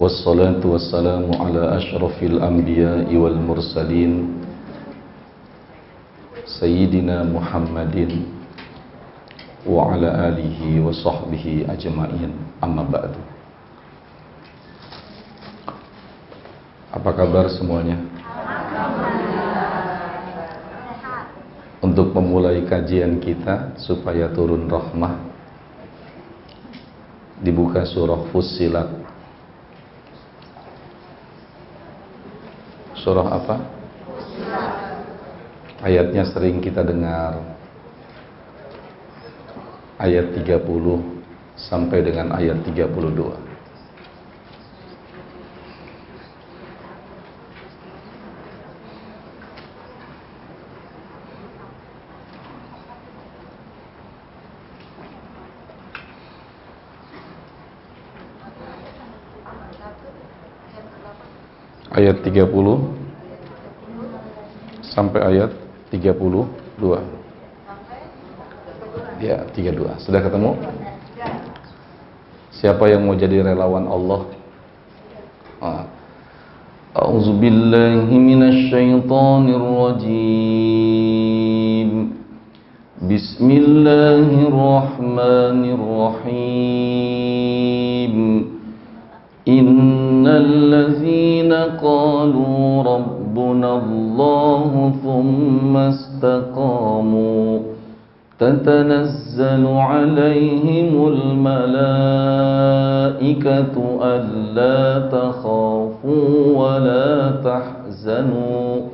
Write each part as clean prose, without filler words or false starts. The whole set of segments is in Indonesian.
Wassalatu wassalamu ala ashrafil anbiya'i wal mursalin Sayyidina Muhammadin wa ala alihi wa sahbihi ajma'in, amma ba'du. Apa kabar semuanya? Untuk memulai kajian kita supaya turun rahmah, dibuka surah Fussilat. Surah apa? Ayatnya sering kita dengar, ayat 30 sampai dengan ayat 32. Ayat 30 sampai ayat 32. Ya, 32. Sudah ketemu? Siapa yang mau jadi relawan Allah? A'udzubillahi minasyaitonir rajim. Bismillahirrahmanirrahim. Innal ladzina qalu rabbuna Allahu thumma istaqamu tatanazzalu alaihimul malaikatu alla takhafu wa la tahzanu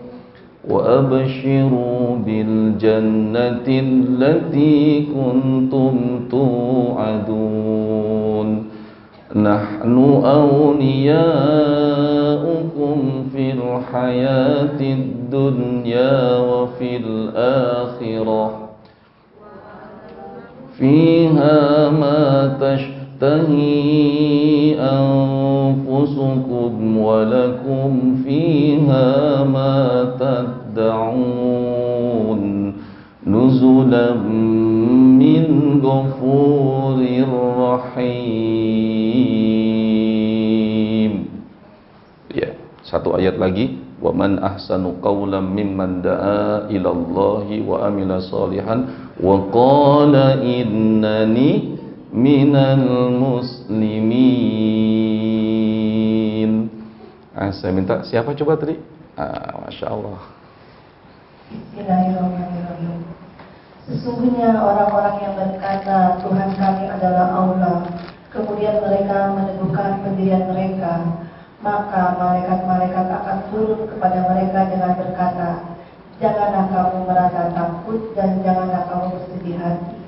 wa abshiru bil jannati allati kuntum tu'adun. Nahnu awliyaukum fil hayatid dunya wa fil akhirah fiha ma tashtahi anfusukum wa lakum fiha ma tad'un nuzulan min ghafurir rahim. Ya, satu ayat lagi, wa man ahsanu qawlan mimman da'a ila Allahi wa amila salihan wa qala innani minal muslimin. Saya minta siapa coba tadi? Masya Allah. Bismillahirrahmanirrahim. Sesungguhnya orang-orang yang berkata Tuhan kami adalah Allah, kemudian mereka meneguhkan pendirian mereka, maka malaikat-malaikat akan turun kepada mereka dengan berkata, janganlah kamu merasa takut dan janganlah kamu bersedih hati,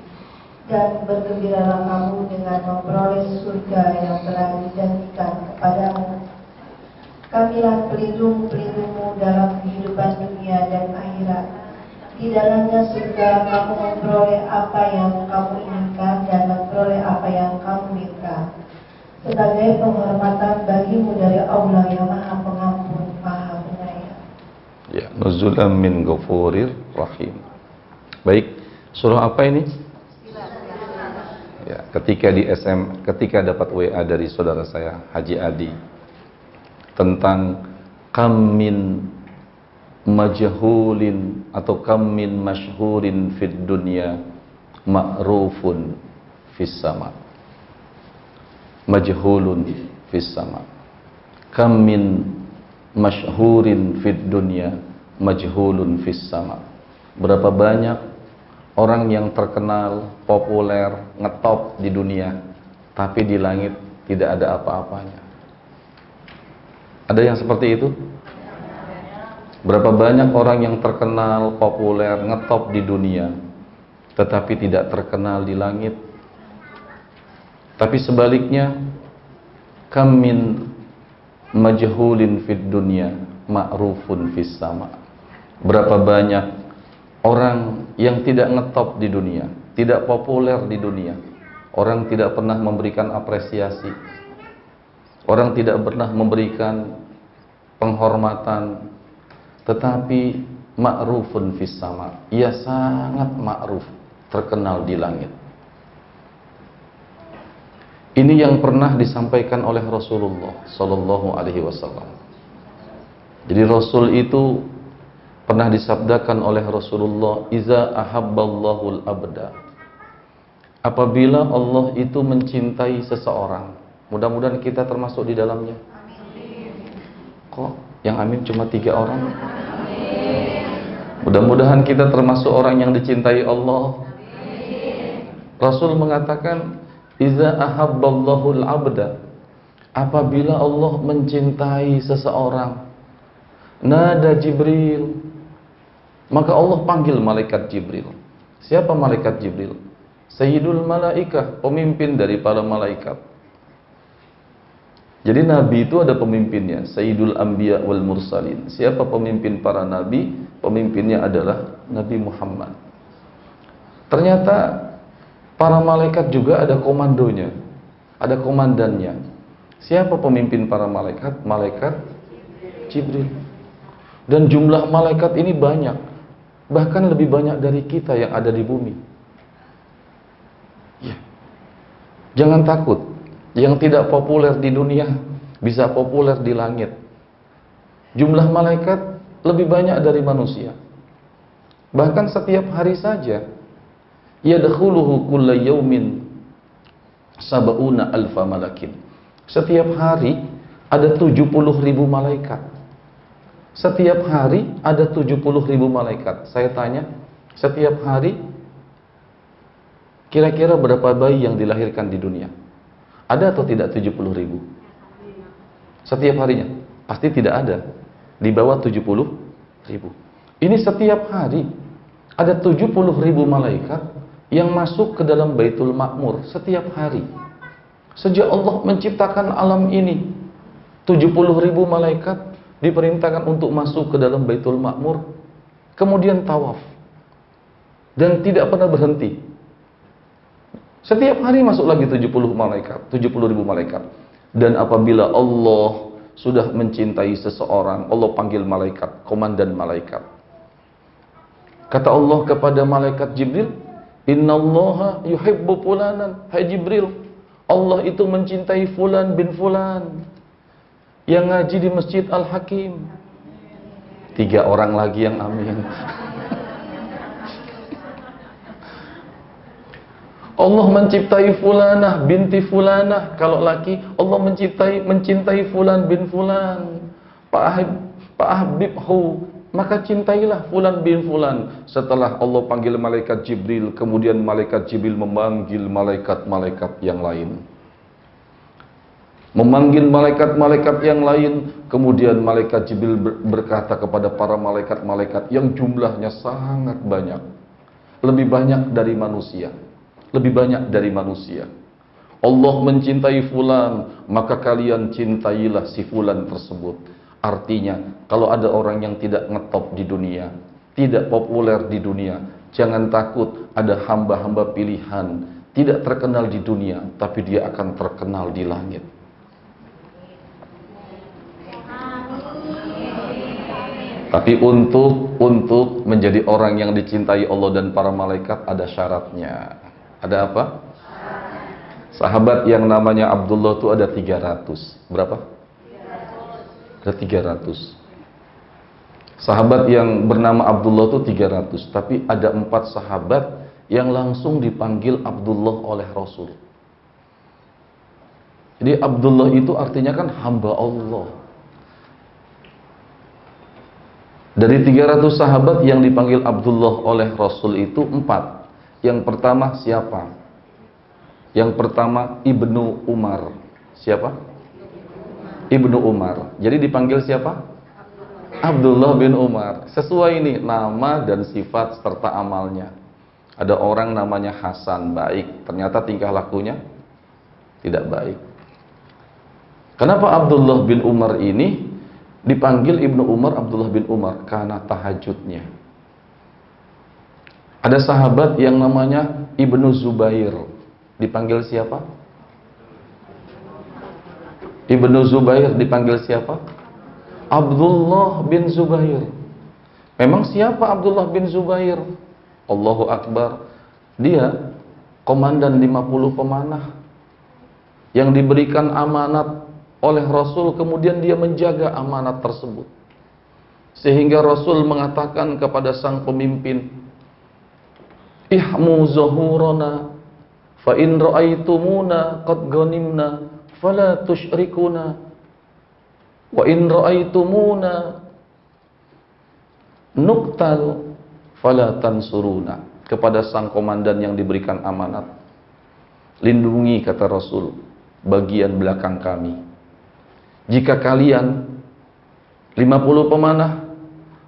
dan bergembiralah kamu dengan memperoleh surga yang telah dijanjikan kepadamu. Kamilah pelindung-pelindungmu dalam kehidupan dunia dan akhirat. Di dalamnya surga kamu memperoleh apa yang kamu inginkan dan memperoleh apa yang kamu minta, sebagai penghormatan bagimu dari Allah yang Maha Pengampun, Maha Penyayang. Ya, nuzulan min ghafurir rahim. Baik, surah apa ini? Ya, ketika dapat WA dari saudara saya Haji Adi tentang kam min majhulin atau kam min masyhurin fid dunya ma'rufun fis sama. Majhulun fis sama. Kam min masyhurin fid dunya majhulun fis sama. Berapa banyak orang yang terkenal, populer, ngetop di dunia, tapi di langit tidak ada apa-apanya. Ada yang seperti itu? Berapa banyak orang yang terkenal, populer, ngetop di dunia, tetapi tidak terkenal di langit. Tapi sebaliknya, kam min majhulin fid dunya ma'rufun fis sama. Berapa banyak orang yang tidak ngetop di dunia, tidak populer di dunia, orang tidak pernah memberikan apresiasi, orang tidak pernah memberikan penghormatan, tetapi ma'rufun fis sama, ia sangat ma'ruf, terkenal di langit. Ini yang pernah disampaikan oleh Rasulullah Sallallahu Alaihi Wasallam. Jadi Rasul itu pernah disabdakan oleh Rasulullah, "Iza ahabballahul abda." Apabila Allah itu mencintai seseorang, mudah-mudahan kita termasuk di dalamnya. Kok yang amin cuma 3 orang? Mudah-mudahan kita termasuk orang yang dicintai Allah. Rasul mengatakan, "Iza ahabballahul abda." Apabila Allah mencintai seseorang, nada Jibril, maka Allah panggil malaikat Jibril. Siapa malaikat Jibril? Sayyidul malaikah, pemimpin dari para malaikat. Jadi Nabi itu ada pemimpinnya, Sayyidul Anbiya wal Mursalin. Siapa pemimpin para Nabi? Pemimpinnya adalah Nabi Muhammad. Ternyata para malaikat juga ada komandonya, ada komandannya. Siapa pemimpin para malaikat? Malaikat Jibril. Dan jumlah malaikat ini banyak, bahkan lebih banyak dari kita yang ada di bumi. Ya. Jangan takut, yang tidak populer di dunia bisa populer di langit. Jumlah malaikat lebih banyak dari manusia. Bahkan setiap hari saja, yadkhuluhu kulla yaumin sab'una alfa malakin. Setiap hari ada 70.000 malaikat. Setiap hari ada 70.000 malaikat. Saya tanya, setiap hari kira-kira berapa bayi yang dilahirkan di dunia? Ada atau tidak 70.000? Setiap harinya? Pasti tidak ada. Di bawah 70.000. Ini setiap hari ada 70.000 malaikat yang masuk ke dalam Baitul Ma'mur setiap hari. Sejak Allah menciptakan alam ini, 70.000 malaikat diperintahkan untuk masuk ke dalam Baitul Ma'mur, kemudian tawaf, dan tidak pernah berhenti. Setiap hari masuk lagi 70.000 malaikat. Dan apabila Allah sudah mencintai seseorang, Allah panggil malaikat, komandan malaikat. Kata Allah kepada malaikat Jibril, "Innallaha yuhibbu fulanan." Hai Jibril, Allah itu mencintai fulan bin fulan yang ngaji di Masjid Al-Hakim. 3 orang lagi yang amin. Allah mencintai fulanah binti fulanah. Kalau laki, Allah mencintai fulan bin fulan. Fa'ahbibhu, maka cintailah fulan bin fulan. Setelah Allah panggil malaikat Jibril, kemudian malaikat Jibril memanggil malaikat-malaikat yang lain. Memanggil malaikat-malaikat yang lain, kemudian malaikat Jibril berkata kepada para malaikat-malaikat yang jumlahnya sangat banyak, lebih banyak dari manusia. Lebih banyak dari manusia. Allah mencintai fulan, maka kalian cintailah si fulan tersebut. Artinya, kalau ada orang yang tidak ngetop di dunia, tidak populer di dunia, jangan takut, ada hamba-hamba pilihan, tidak terkenal di dunia, tapi dia akan terkenal di langit. Tapi untuk menjadi orang yang dicintai Allah dan para malaikat ada syaratnya. Ada apa? Sahabat yang namanya Abdullah itu ada 300. Berapa? Ada 300. Sahabat yang bernama Abdullah itu 300. Tapi ada 4 sahabat yang langsung dipanggil Abdullah oleh Rasul. Jadi Abdullah itu artinya kan hamba Allah. Dari 300 sahabat yang dipanggil Abdullah oleh Rasul itu 4. Yang pertama siapa? Yang pertama Ibnu Umar. Siapa? Ibnu Umar. Jadi dipanggil siapa? Abdullah bin Umar. Sesuai ini nama dan sifat serta amalnya. Ada orang namanya Hasan, baik. Ternyata tingkah lakunya tidak baik. Kenapa Abdullah bin Umar ini dipanggil Ibnu Umar Abdullah bin Umar? Karena tahajudnya. Ada sahabat yang namanya Ibnu Zubair. Dipanggil siapa? Ibnu Zubair dipanggil siapa? Abdullah bin Zubair. Memang siapa Abdullah bin Zubair? Allahu Akbar. Dia komandan 50 pemanah. yang diberikan amanat oleh Rasul, kemudian dia menjaga amanat tersebut. Sehingga Rasul mengatakan kepada sang pemimpin, ihmu zuhurana fa in ra'aitumuna qad ghanimna fala tusyrikuna wa in ra'aitumuna nuqtal fala tansuruna. Kepada sang komandan yang diberikan amanat, lindungi, kata Rasul, bagian belakang kami. Jika kalian 50 pemanah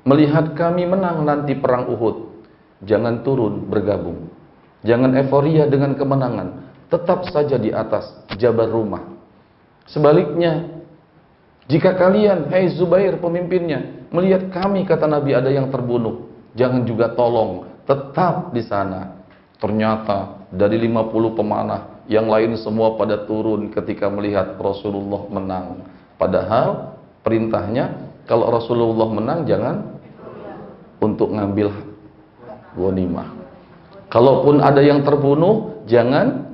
melihat kami menang nanti perang Uhud, jangan turun bergabung, jangan euforia dengan kemenangan, tetap saja di atas Jabal Rumah. Sebaliknya, jika kalian, hai Zubair pemimpinnya, melihat kami, kata Nabi, ada yang terbunuh, jangan juga tolong, tetap di sana. Ternyata dari 50 pemanah, yang lain semua pada turun ketika melihat Rasulullah menang. Padahal perintahnya kalau Rasulullah menang jangan untuk ngambil ghanimah. Kalaupun ada yang terbunuh, jangan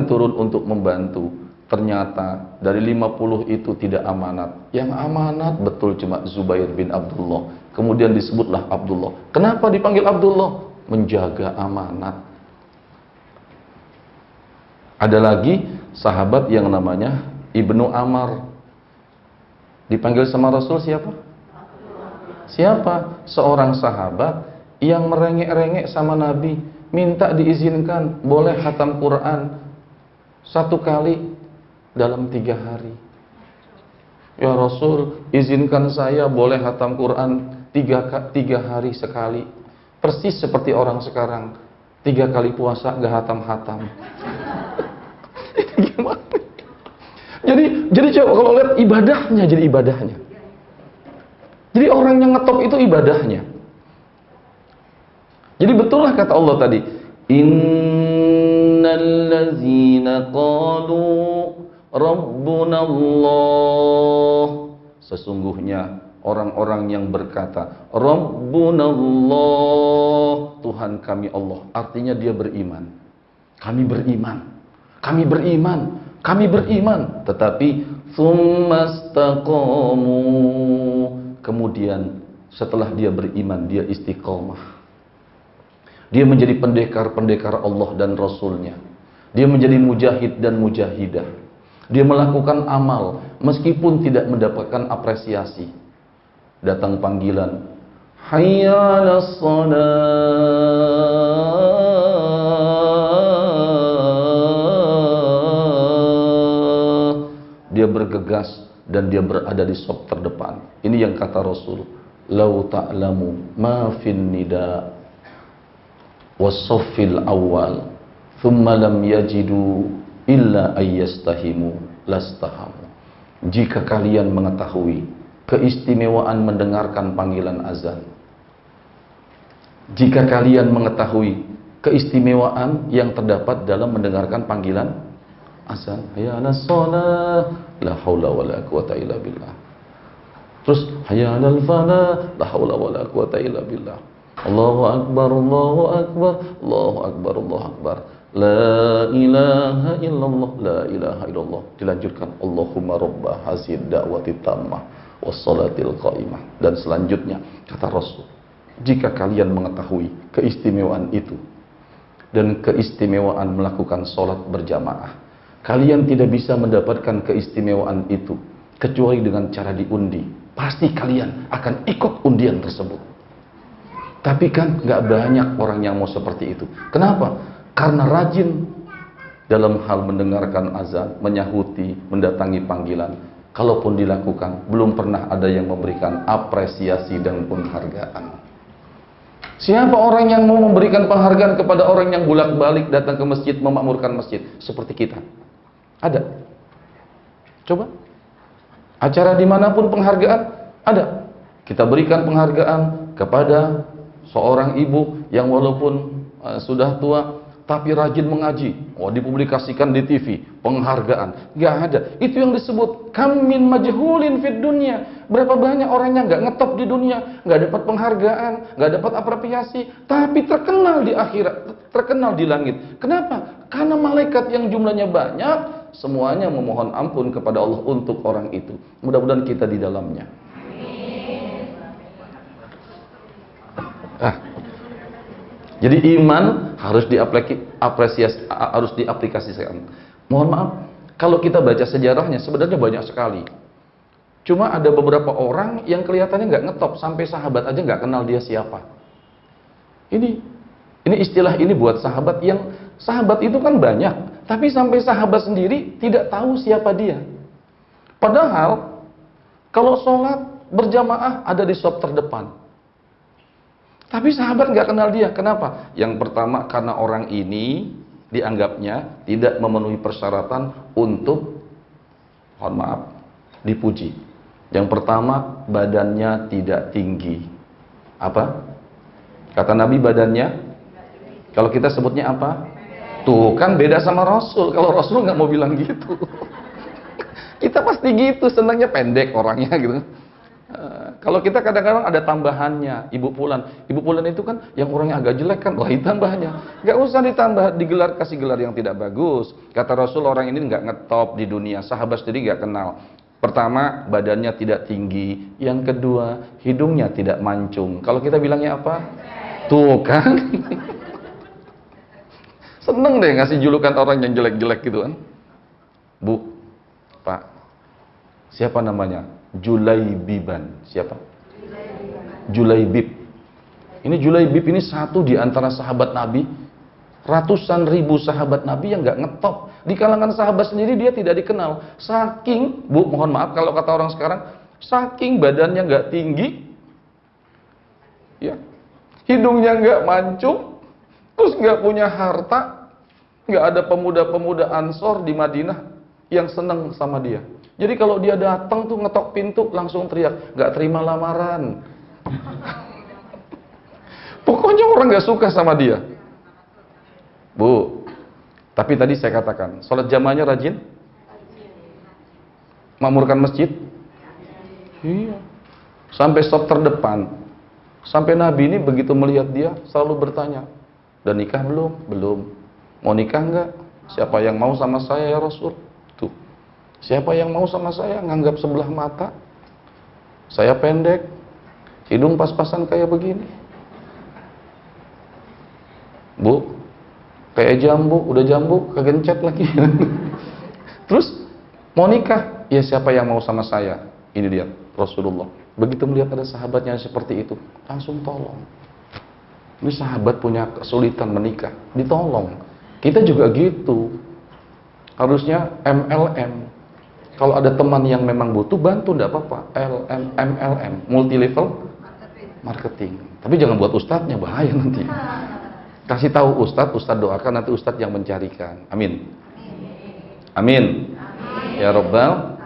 turun untuk membantu. Ternyata dari 50 itu tidak amanat. Yang amanat betul cuma Zubair bin Abdullah. Kemudian disebutlah Abdullah. Kenapa dipanggil Abdullah? Menjaga amanat. Ada lagi sahabat yang namanya Ibnu Amar. Dipanggil sama Rasul siapa? Siapa? Seorang sahabat yang merengek-rengek sama Nabi, minta diizinkan boleh khatam Quran 1 kali dalam 3 hari. Ya Rasul, izinkan saya boleh khatam Quran 3 hari sekali. Persis seperti orang sekarang, 3 kali puasa gak hatam-hatam. Gimana? Jadi coba kalau lihat ibadahnya, jadi ibadahnya. Jadi orang yang ngetop itu ibadahnya. Jadi betullah kata Allah tadi, innallazina qalu rabbuna Allah. Sesungguhnya orang-orang yang berkata rabbuna Allah, Tuhan kami Allah. Artinya dia beriman. Kami beriman. Kami beriman. Kami beriman. Tetapi tsumastaqamu. Kemudian setelah dia beriman, dia istiqomah. Dia menjadi pendekar-pendekar Allah dan Rasulnya. Dia menjadi mujahid dan mujahidah. Dia melakukan amal meskipun tidak mendapatkan apresiasi. Datang panggilan, hayya 'alas shalah. Dia bergegas dan dia berada di saf terdepan. Ini yang kata Rasul, lau ta'lamu ma fin nida was-saffil awal thumma lam yajidu illa ayyastahimu lastahamu. Jika kalian mengetahui keistimewaan mendengarkan panggilan azan, jika kalian mengetahui keistimewaan yang terdapat dalam mendengarkan panggilan azan, hayya 'alas shalah, la haula wala quwata illa billah. Terus hayya 'alal falah, la haula wala quwata illa billah. Allahu akbar, Allahu akbar, Allahu akbar, Allahu akbar. La ilaha illallah, la ilaha illallah. Dilanjutkan, Allahumma rabba hazid da'wati tammah wassalatil qaimah. Dan selanjutnya kata Rasul, jika kalian mengetahui keistimewaan itu dan keistimewaan melakukan sholat berjamaah, kalian tidak bisa mendapatkan keistimewaan itu kecuali dengan cara diundi. Pasti kalian akan ikut undian tersebut. Tapi kan gak banyak orang yang mau seperti itu. Kenapa? Karena rajin dalam hal mendengarkan azan, menyahuti, mendatangi panggilan. Kalaupun dilakukan, belum pernah ada yang memberikan apresiasi dan penghargaan. Siapa orang yang mau memberikan penghargaan kepada orang yang bolak-balik datang ke masjid, memakmurkan masjid seperti kita? Ada? Coba. Acara dimanapun penghargaan ada. Kita berikan penghargaan kepada seorang ibu yang walaupun sudah tua tapi rajin mengaji. Oh, dipublikasikan di TV, penghargaan. Gak ada. Itu yang disebut kam min majhulin fid dunya. Berapa banyak orang yang gak ngetop di dunia, gak dapat penghargaan, gak dapat apresiasi, tapi terkenal di akhirat, terkenal di langit. Kenapa? Karena malaikat yang jumlahnya banyak semuanya memohon ampun kepada Allah untuk orang itu. Mudah-mudahan kita di dalamnya. Jadi iman harus diaplikasikan. Mohon maaf, kalau kita baca sejarahnya sebenarnya banyak sekali. Cuma ada beberapa orang yang kelihatannya nggak ngetop, sampai sahabat aja nggak kenal dia siapa. Ini istilah ini buat sahabat yang sahabat itu kan banyak, tapi sampai sahabat sendiri tidak tahu siapa dia. Padahal kalau sholat berjamaah ada di saf terdepan. Tapi sahabat nggak kenal dia. Kenapa? Yang pertama karena orang ini dianggapnya tidak memenuhi persyaratan untuk, mohon maaf, dipuji. Yang pertama, badannya tidak tinggi. Apa? Kata Nabi badannya, kalau kita sebutnya apa? Tuh kan beda sama Rasul. Kalau Rasul nggak mau bilang gitu. Kita pasti gitu, senangnya pendek orangnya gitu. Kalau kita kadang-kadang ada tambahannya, Ibu Fulan. Ibu Fulan itu kan yang orangnya agak jelek kan, wah tambahnya. Nggak usah ditambah, digelar, kasih gelar yang tidak bagus. Kata Rasul orang ini nggak ngetop di dunia, sahabat sendiri nggak kenal. Pertama, badannya tidak tinggi. Yang kedua, hidungnya tidak mancung. Kalau kita bilangnya apa? Tuh kan. Seneng deh ngasih julukan orang yang jelek-jelek gitu kan. Bu, Pak, siapa namanya? Julaibiban. Siapa? Julaibib. Ini Julaibib ini satu di antara sahabat Nabi. Ratusan ribu sahabat Nabi yang nggak ngetop. Di kalangan sahabat sendiri dia tidak dikenal. Saking, Bu, mohon maaf kalau kata orang sekarang, saking badannya nggak tinggi, ya, hidungnya nggak mancung, terus nggak punya harta, nggak ada pemuda-pemuda Ansor di Madinah yang senang sama dia. Jadi kalau dia datang tuh ngetok pintu langsung teriak, nggak terima lamaran. Pokoknya orang nggak suka sama dia. Bu, tapi tadi saya katakan, sholat jamaahnya rajin? Makmurkan masjid? Iya. Sampai stop terdepan. Sampai Nabi ini begitu melihat dia selalu bertanya, "Udah nikah belum?" "Belum." "Mau nikah enggak?" "Siapa yang mau sama saya ya Rasul?" Tuh. Siapa yang mau sama saya? Nganggap sebelah mata. Saya pendek, hidung pas-pasan kayak begini. Bu, kayak jambu, udah jambu, kegencet lagi. Terus, mau nikah? Ya siapa yang mau sama saya? Ini dia, Rasulullah. Begitu melihat ada sahabatnya seperti itu, langsung tolong. Ini sahabat punya kesulitan menikah, ditolong. Kita juga gitu. Harusnya MLM. Kalau ada teman yang memang butuh, bantu, enggak apa-apa. MLM, multi level marketing. Tapi jangan buat ustadznya, bahaya nanti. Kasih tahu ustadz doakan, nanti ustadz yang mencarikan. Amin. Amin. Ya Rabbal.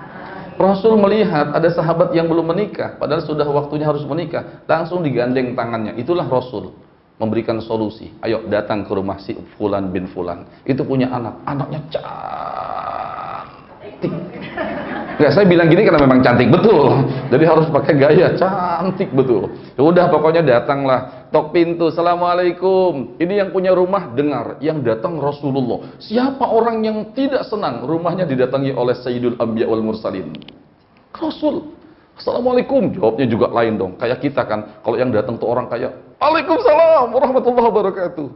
Rasul melihat ada sahabat yang belum menikah, padahal sudah waktunya harus menikah, langsung digandeng tangannya. Itulah Rasul memberikan solusi. Ayo datang ke rumah si Fulan bin Fulan. Itu punya anak, anaknya cantik. Enggak, saya bilang gini karena memang cantik betul. Jadi harus pakai gaya cantik betul. Ya udah pokoknya datanglah, tok pintu, "Assalamualaikum." Ini yang punya rumah dengar, yang datang Rasulullah. Siapa orang yang tidak senang rumahnya didatangi oleh Sayyidul Anbiya wal Mursalin? Rasul. "Assalamualaikum." Jawabnya juga lain dong. Kayak kita kan, kalau yang datang tuh orang kayak, "Waalaikumsalam warahmatullahi wabarakatuh."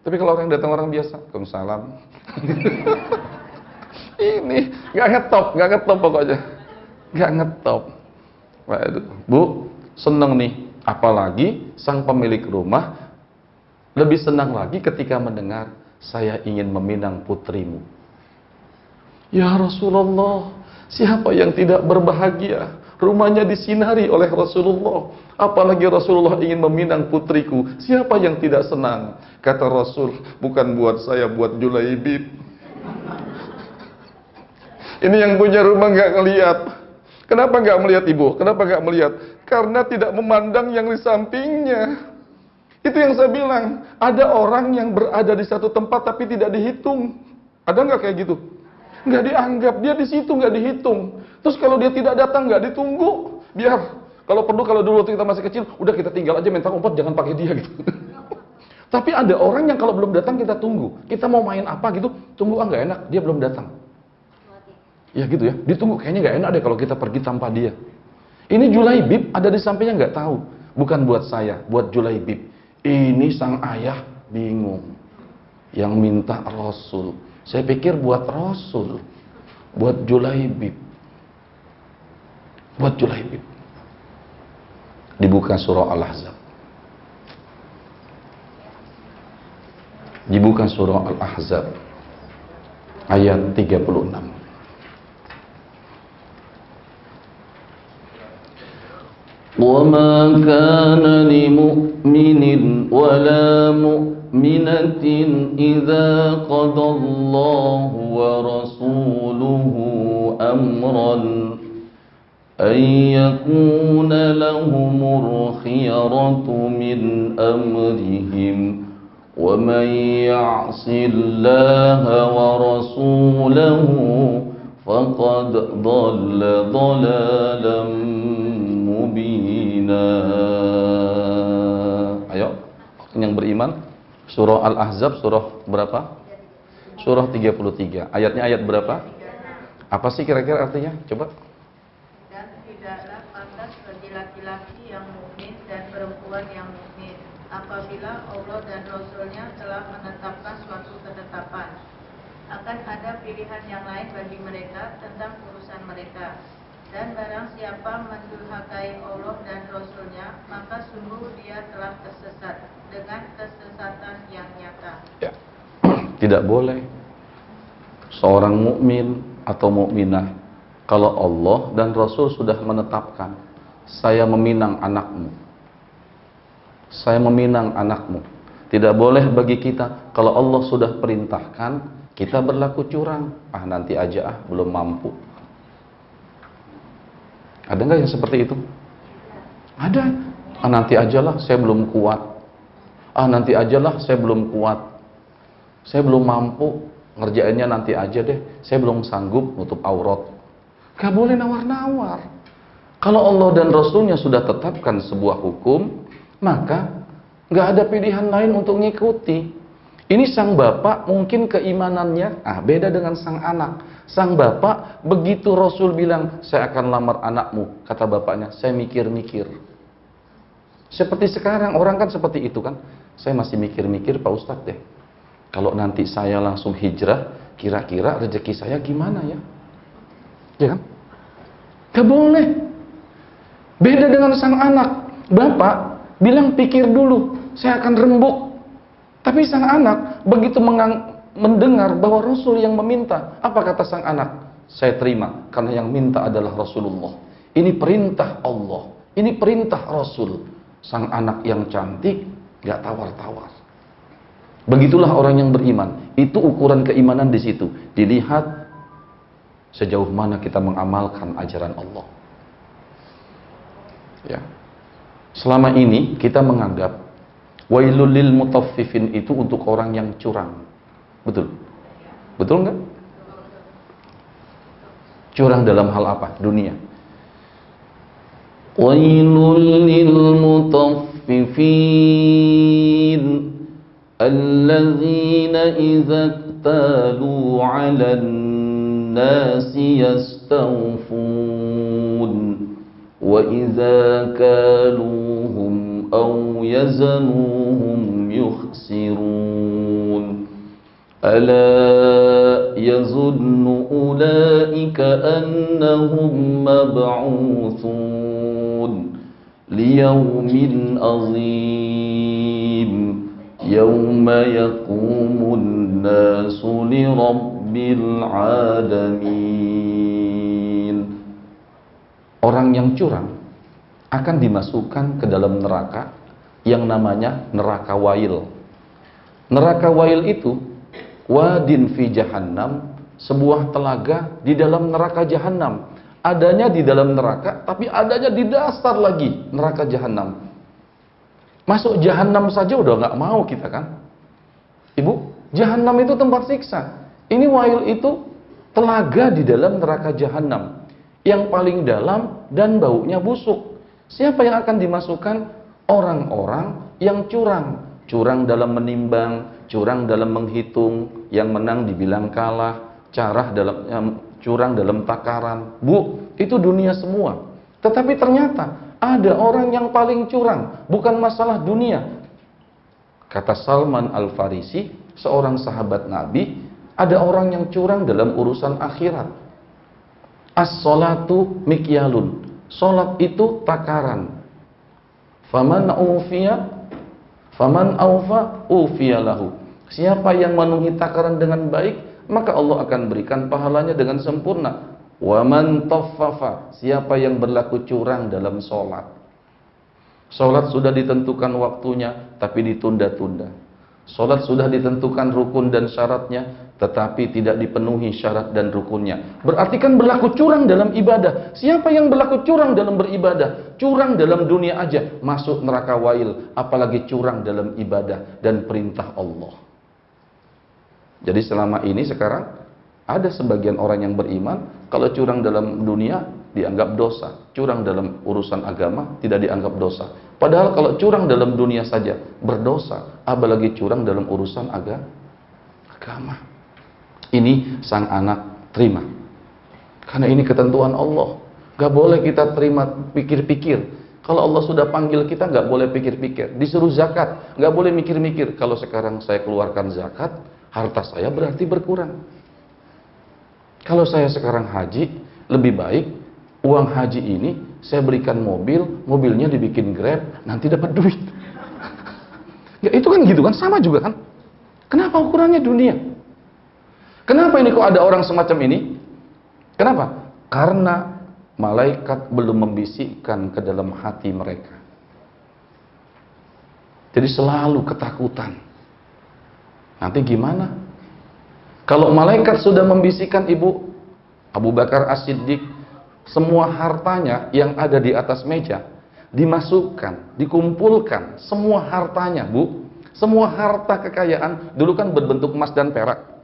Tapi kalau orang yang datang orang biasa, "Waalaikumsalam." Ini nggak ngetop pokoknya, nggak ngetop. Waduh, Bu, seneng nih. Apalagi sang pemilik rumah lebih senang lagi ketika mendengar, "Saya ingin meminang putrimu." Ya Rasulullah, siapa yang tidak berbahagia? Rumahnya disinari oleh Rasulullah. Apalagi Rasulullah ingin meminang putriku. Siapa yang tidak senang? Kata Rasul, "Bukan buat saya, buat Julaibib." Ini yang punya rumah nggak ngelihat. Kenapa nggak melihat ibu? Kenapa nggak melihat? Karena tidak memandang yang di sampingnya. Itu yang saya bilang. Ada orang yang berada di satu tempat tapi tidak dihitung. Ada nggak kayak gitu? Nggak dianggap. Dia di situ nggak dihitung. Terus kalau dia tidak datang nggak ditunggu. Biar kalau perlu, kalau dulu waktu kita masih kecil, udah kita tinggal aja, minta umpet, jangan pakai dia gitu. Tapi ada orang yang kalau belum datang kita tunggu. Kita mau main apa gitu, tunggu, nggak enak, dia belum datang. Ya gitu ya, ditunggu, kayaknya nggak enak deh kalau kita pergi tanpa dia. Ini Julaibib ada di sampingnya nggak tahu. Bukan buat saya, buat Julaibib. Ini sang ayah bingung. Yang minta Rasul. Saya pikir buat Rasul. Buat Julaibib. Buat Julaibib. Dibuka surah Al-Ahzab. Dibuka surah Al-Ahzab. Ayat 36. وَمَا كَانَ لِمُؤْمِنٍ وَلَا مُؤْمِنَةٍ إِذَا قَضَى اللَّهُ وَرَسُولُهُ أَمْرًا أَن يَكُونَ لَهُمُ الْخِيَرَةُ مِنْ أَمْرِهِمْ وَمَن يَعْصِ اللَّهَ وَرَسُولَهُ فَقَدْ ضَلَّ ضَلَالًا mubina. Ayo, yang beriman, surah Al-Ahzab, surah berapa? Surah 33. Ayatnya ayat berapa? Apa sih kira-kira artinya? Coba. Dan tidaklah pantas bagi laki-laki yang mukmin dan perempuan yang mukmin apabila Allah dan Rasul-Nya telah menetapkan suatu ketetapan. Akan ada pilihan yang lain bagi mereka tentang urusan mereka. Dan barang siapa mendurhakai Allah dan Rasul-Nya, maka sungguh dia telah tersesat dengan kesesatan yang nyata. Ya. Tidak boleh seorang mukmin atau mukminah kalau Allah dan Rasul sudah menetapkan, saya meminang anakmu. Saya meminang anakmu. Tidak boleh bagi kita kalau Allah sudah perintahkan, kita berlaku curang. Nanti aja belum mampu. Ada nggak yang seperti itu? Ada. Nanti ajalah, saya belum kuat. Nanti ajalah, saya belum kuat. Saya belum mampu, ngerjainnya nanti aja deh. Saya belum sanggup nutup aurat. Gak boleh nawar-nawar. Kalau Allah dan Rasulnya sudah tetapkan sebuah hukum, maka nggak ada pilihan lain untuk ngikuti. Ini sang bapak mungkin keimanannya beda dengan sang anak. Sang bapak begitu Rasul bilang, saya akan lamar anakmu, kata bapaknya, saya mikir-mikir. Seperti sekarang orang kan seperti itu kan. Saya masih mikir-mikir Pak Ustadz deh. Kalau nanti saya langsung hijrah, kira-kira rezeki saya gimana ya? Ya kan? Gak boleh. Beda dengan sang anak. Bapak bilang pikir dulu, saya akan rembuk. Tapi sang anak begitu mendengar bahwa Rasul yang meminta, apa kata sang anak? Saya terima, karena yang minta adalah Rasulullah. Ini perintah Allah, ini perintah Rasul. Sang anak yang cantik, gak tawar-tawar. Begitulah orang yang beriman. Itu ukuran keimanan di situ. Dilihat sejauh mana kita mengamalkan ajaran Allah. Ya. Selama ini kita menganggap wailul lil mutaffifin itu untuk orang yang curang. Betul? Betul enggak? Curang dalam hal apa? Dunia. Wailul lil mutaffifin alladzina idza iktalu 'alan nasi yastawfun wa idza kaluhum aw yazanuhum yukhsirun. ألا يظن أولئك أنهم مبعوثون ليوم عظيم يوم يقوم الناس لرب العالمين. Orang yang curang akan dimasukkan ke dalam neraka yang namanya neraka wail. Neraka wail itu wadin fi jahannam, sebuah telaga di dalam neraka jahannam. Adanya di dalam neraka, tapi adanya di dasar lagi neraka jahannam. Masuk jahannam saja udah nggak mau kita kan? Ibu, jahannam itu tempat siksa. Ini wail itu telaga di dalam neraka jahannam yang paling dalam dan baunya busuk. Siapa yang akan dimasukkan? Orang-orang yang curang. Curang dalam menimbang, curang dalam menghitung, yang menang dibilang kalah, curang dalam takaran. Bu, itu dunia semua. Tetapi ternyata ada orang yang paling curang, bukan masalah dunia. Kata Salman Al-Farisi, seorang sahabat Nabi, ada orang yang curang dalam urusan akhirat. As-salatu mikyalun. Salat itu takaran. Faman awfa ufiya lahu. Siapa yang memenuhi takaran dengan baik, maka Allah akan berikan pahalanya dengan sempurna. Wa man taffafa, siapa yang berlaku curang dalam salat. Salat sudah ditentukan waktunya tapi ditunda-tunda. Salat sudah ditentukan rukun dan syaratnya tetapi tidak dipenuhi syarat dan rukunnya. Berarti kan berlaku curang dalam ibadah. Siapa yang berlaku curang dalam beribadah? Curang dalam dunia aja masuk neraka wail, apalagi curang dalam ibadah dan perintah Allah. Jadi selama ini sekarang ada sebagian orang yang beriman, kalau curang dalam dunia dianggap dosa, curang dalam urusan agama tidak dianggap dosa. Padahal kalau curang dalam dunia saja berdosa, apalagi curang dalam urusan agama. Ini sang anak terima. Karena ini ketentuan Allah. Gak boleh kita terima pikir-pikir. Kalau Allah sudah panggil kita gak boleh pikir-pikir. Disuruh zakat, gak boleh mikir-mikir. Kalau sekarang saya keluarkan zakat, harta saya berarti berkurang. Kalau saya sekarang haji, lebih baik uang haji ini saya berikan mobil, mobilnya dibikin Grab, nanti dapat duit. Ya itu kan gitu kan, sama juga kan. Kenapa ukurannya dunia? Kenapa ini kok ada orang semacam ini? Kenapa? Karena malaikat belum membisikkan ke dalam hati mereka. Jadi selalu ketakutan. Nanti gimana? Kalau malaikat sudah membisikkan Ibu Abu Bakar As-Siddiq, semua hartanya yang ada di atas meja dimasukkan, dikumpulkan, semua hartanya, Bu, semua harta kekayaan dulu kan berbentuk emas dan perak.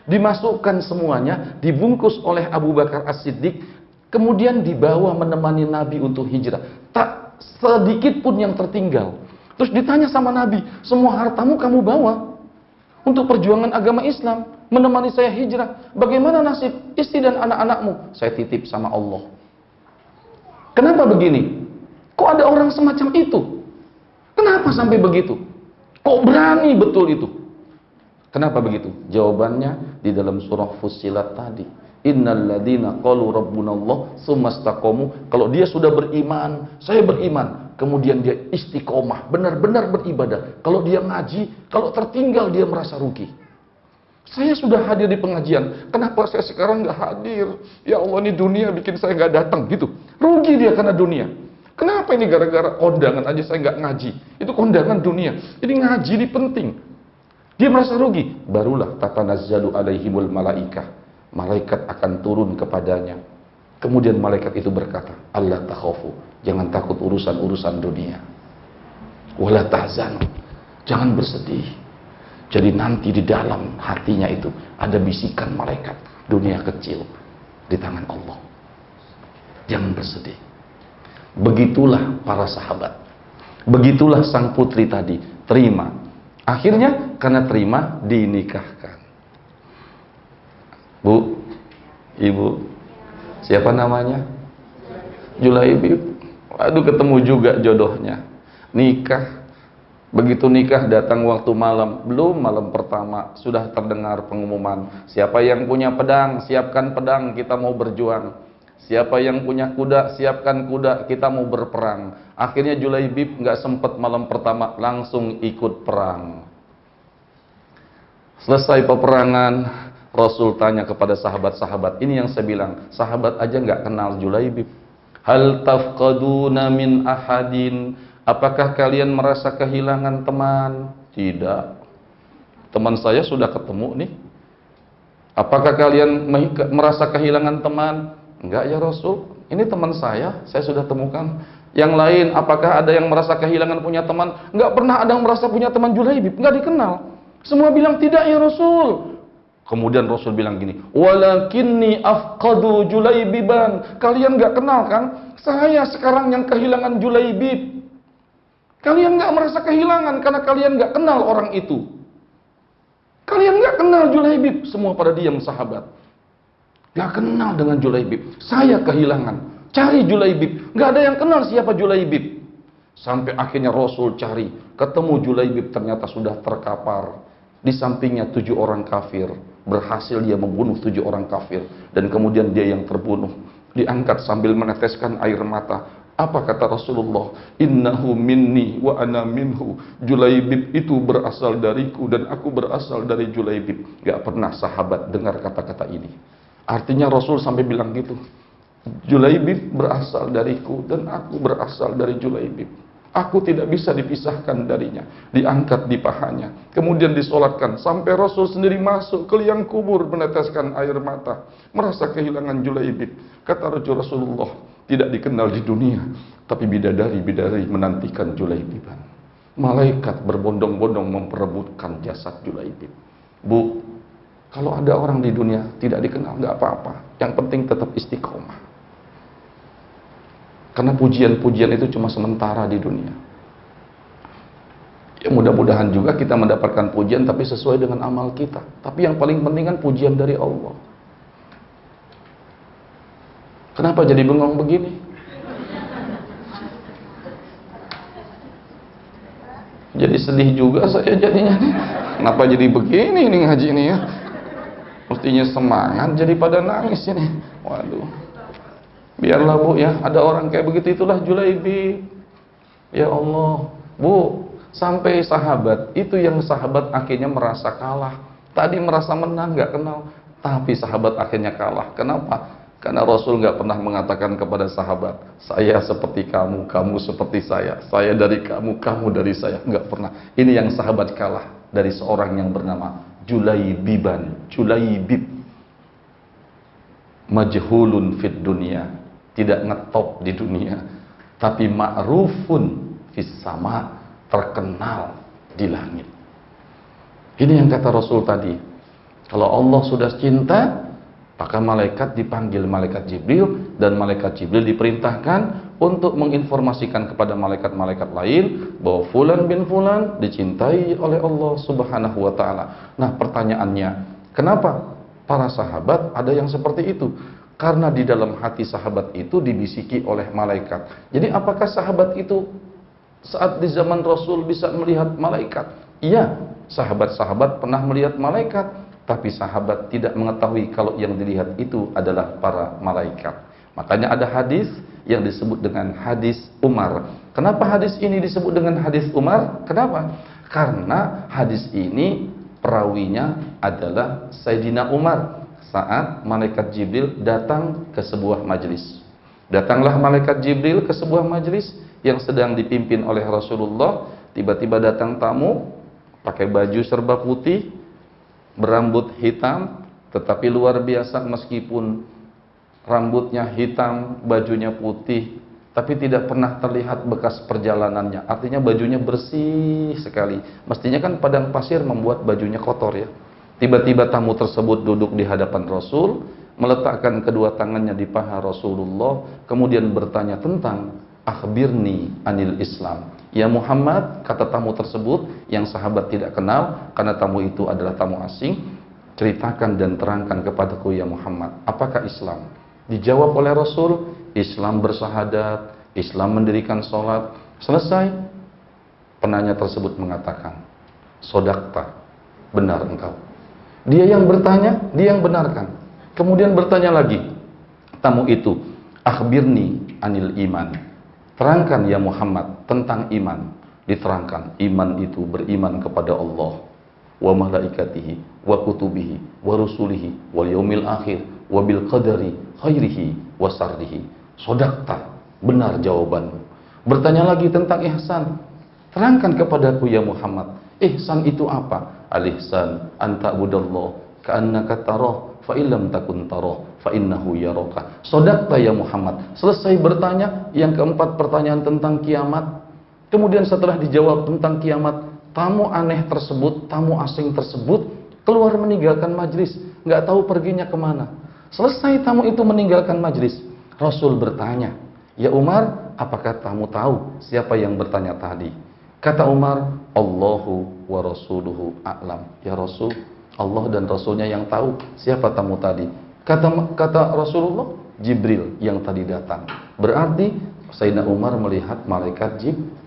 Dimasukkan semuanya, dibungkus oleh Abu Bakar As-Siddiq, kemudian dibawa menemani Nabi untuk hijrah. Tak sedikit pun yang tertinggal. Terus ditanya sama Nabi, semua hartamu kamu bawa untuk perjuangan agama Islam, menemani saya hijrah. Bagaimana nasib istri dan anak-anakmu? Saya titip sama Allah. Kenapa begini? Kok ada orang semacam itu? Kenapa sampai begitu? Kok berani betul itu? Kenapa begitu? Jawabannya di dalam surah Fussilat tadi. Innal ladzina qalu rabbunallah tsumastaqamu. Kalau dia sudah beriman, saya beriman, kemudian dia istiqomah, benar-benar beribadah. Kalau dia ngaji, kalau tertinggal dia merasa rugi. Saya sudah hadir di pengajian, kenapa saya sekarang nggak hadir? Ya Allah, ini dunia bikin saya nggak datang gitu. Rugi dia karena dunia. Kenapa ini gara-gara kondangan aja saya nggak ngaji? Itu kondangan dunia. Jadi ngaji ini penting. Dia merasa rugi. Barulah tatanazzalu alaihimul malaikah. Malaikat akan turun kepadanya. Kemudian malaikat itu berkata, Allah takhafu, jangan takut urusan-urusan dunia. Wala tahzanu, jangan bersedih. Jadi nanti di dalam hatinya itu ada bisikan malaikat, dunia kecil di tangan Allah. Jangan bersedih. Begitulah para sahabat. Begitulah sang putri tadi, terima. Akhirnya karena terima dinikahkan. Bu, Ibu, siapa namanya? Julaibib. Aduh, ketemu juga jodohnya. Nikah. Begitu nikah datang waktu malam, belum malam pertama sudah terdengar pengumuman, siapa yang punya pedang, siapkan pedang, kita mau berjuang. Siapa yang punya kuda, siapkan kuda, kita mau berperang. Akhirnya Julaibib nggak sempat malam pertama, langsung ikut perang. Selesai peperangan, Rasul tanya kepada sahabat-sahabat, ini yang saya bilang, sahabat aja nggak kenal Julaibib. Hal tafqaduna min ahadin? Apakah kalian merasa kehilangan teman? Tidak. Teman saya sudah ketemu nih. Apakah kalian merasa kehilangan teman? Enggak ya Rasul, ini teman saya sudah temukan. Yang lain, apakah ada yang merasa kehilangan punya teman? Enggak pernah ada yang merasa punya teman Julaibib, enggak dikenal. Semua bilang tidak ya Rasul. Kemudian Rasul bilang gini, walakinni afqadu Julaibiban. Kalian enggak kenal kan? Saya sekarang yang kehilangan Julaibib. Kalian nggak merasa kehilangan karena kalian nggak kenal orang itu. Kalian nggak kenal Julaibib. Semua pada diam sahabat. Gak kenal dengan Julaibib. Saya kehilangan. Cari Julaibib. Gak ada yang kenal siapa Julaibib. Sampai akhirnya Rasul cari. Ketemu Julaibib, ternyata sudah terkapar. Di sampingnya 7 orang kafir. Berhasil dia membunuh 7 orang kafir. Dan kemudian dia yang terbunuh. Diangkat sambil meneteskan air mata. Apa kata Rasulullah? Innahu minni wa ana minhu. Julaibib itu berasal dariku dan aku berasal dari Julaibib. Gak pernah sahabat dengar kata-kata ini. Artinya Rasul sampai bilang gitu. Julaibib berasal dariku dan aku berasal dari Julaibib. Aku tidak bisa dipisahkan darinya. Diangkat di pahanya. Kemudian disolatkan. Sampai Rasul sendiri masuk ke liang kubur meneteskan air mata. Merasa kehilangan Julaibib. Kata Rasulullah, tidak dikenal di dunia. Tapi bidadari-bidadari menantikan Julaibiban. Malaikat berbondong-bondong memperebutkan jasad Julaibib. Bu, kalau ada orang di dunia tidak dikenal, nggak apa-apa. Yang penting tetap istiqomah. Karena pujian-pujian itu cuma sementara di dunia. Ya mudah-mudahan juga kita mendapatkan pujian tapi sesuai dengan amal kita. Tapi yang paling penting kan pujian dari Allah. Kenapa jadi bengong begini? Jadi sedih juga saya jadinya. Kenapa jadi begini nih ngaji ini ya? Mestinya semangat jadi pada nangis ini. Waduh. Biarlah Bu ya, ada orang kayak begitu, itulah Julaibib. Ya Allah, Bu, sampai sahabat, itu yang sahabat akhirnya merasa kalah. Tadi merasa menang, gak kenal. Tapi sahabat akhirnya kalah. Kenapa? Karena Rasul gak pernah mengatakan kepada sahabat, saya seperti kamu, kamu seperti saya dari kamu, kamu dari saya. Gak pernah. Ini yang sahabat kalah dari seorang yang bernama Julaibiban. Julaibib. Majhulun fid dunia. Tidak ngetop di dunia, tapi ma'rufun fis sama, terkenal di langit. Ini yang kata Rasul tadi. Kalau Allah sudah cinta, maka malaikat dipanggil malaikat Jibril, dan malaikat Jibril diperintahkan untuk menginformasikan kepada malaikat-malaikat lain bahwa fulan bin fulan dicintai oleh Allah Subhanahu wa taala. Nah, pertanyaannya, kenapa para sahabat ada yang seperti itu? Karena di dalam hati sahabat itu dibisiki oleh malaikat. Jadi apakah sahabat itu saat di zaman Rasul bisa melihat malaikat? Iya, sahabat-sahabat pernah melihat malaikat, tapi sahabat tidak mengetahui kalau yang dilihat itu adalah para malaikat. Makanya ada hadis yang disebut dengan hadis Umar. Kenapa hadis ini disebut dengan hadis Umar? Kenapa? Karena hadis ini perawinya adalah Sayyidina Umar. Saat malaikat Jibril datang ke sebuah majlis. Datanglah malaikat Jibril ke sebuah majlis yang sedang dipimpin oleh Rasulullah. Tiba-tiba datang tamu pakai baju serba putih, berambut hitam, tetapi luar biasa meskipun rambutnya hitam, bajunya putih, tapi tidak pernah terlihat bekas perjalanannya. Artinya bajunya bersih sekali. Mestinya kan padang pasir membuat bajunya kotor ya. Tiba-tiba tamu tersebut duduk di hadapan Rasul, meletakkan kedua tangannya di paha Rasulullah, kemudian bertanya tentang akhbirni anil Islam. Ya Muhammad, kata tamu tersebut yang sahabat tidak kenal, karena tamu itu adalah tamu asing, ceritakan dan terangkan kepadaku ya Muhammad, apakah Islam? Dijawab oleh Rasul, Islam bersahadat, Islam mendirikan sholat. Selesai, penanya tersebut mengatakan, sodakta, benar engkau. Dia yang bertanya, dia yang benarkan. Kemudian bertanya lagi, tamu itu, akhbirni anil iman. Terangkan ya Muhammad tentang iman. Diterangkan, iman itu beriman kepada Allah, wa malaikatihi, wa kutubihi, wa rusulihi, wal yaumil akhir, wa bil qadari khairihi wa sarrihi. Sodakta, benar jawabanmu. Bertanya lagi tentang ihsan. Terangkan kepadaku ya Muhammad, ihsan itu apa? Al-ihsan anta budallah ka'annaka tarah fa illam takun tarah fa innahu yaraka. Sodakta ya Muhammad. Selesai bertanya, yang keempat pertanyaan tentang kiamat. Kemudian setelah dijawab tentang kiamat, tamu aneh tersebut, tamu asing tersebut keluar meninggalkan majlis, nggak tahu perginya kemana. Selesai tamu itu meninggalkan majlis, Rasul bertanya, ya Umar, apakah kamu tahu siapa yang bertanya tadi? Kata Umar, Allahu wa rasuluhu a'lam. Ya Rasul, Allah dan Rasulnya yang tahu siapa tamu tadi. Kata Rasulullah, Jibril yang tadi datang. Berarti Sayyidina Umar melihat malaikat Jibril.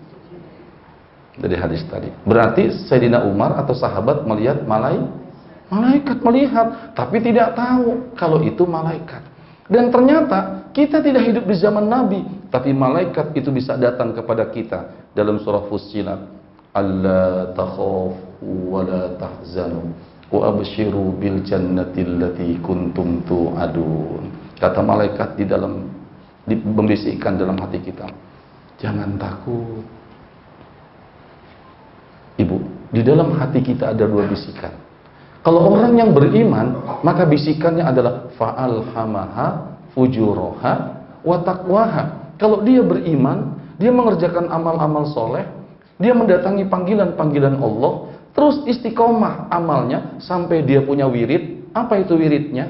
Dari hadis tadi. Berarti Sayyidina Umar atau sahabat melihat malaikat melihat, tapi tidak tahu kalau itu malaikat. Dan ternyata kita tidak hidup di zaman Nabi, tapi malaikat itu bisa datang kepada kita dalam surah Fussilat. Alla takhafu wa la tahzanu wa abshiru bil jannati allati kuntum tu'adun. Kata malaikat membisikkan dalam hati kita, jangan takut. Ibu, di dalam hati kita ada dua bisikan. Kalau orang yang beriman, maka bisikannya adalah fa'alhamaha fujuraha wa taqwaha. Kalau dia beriman, dia mengerjakan amal-amal soleh, dia mendatangi panggilan-panggilan Allah, terus istiqomah amalnya sampai dia punya wirid. Apa itu wiridnya?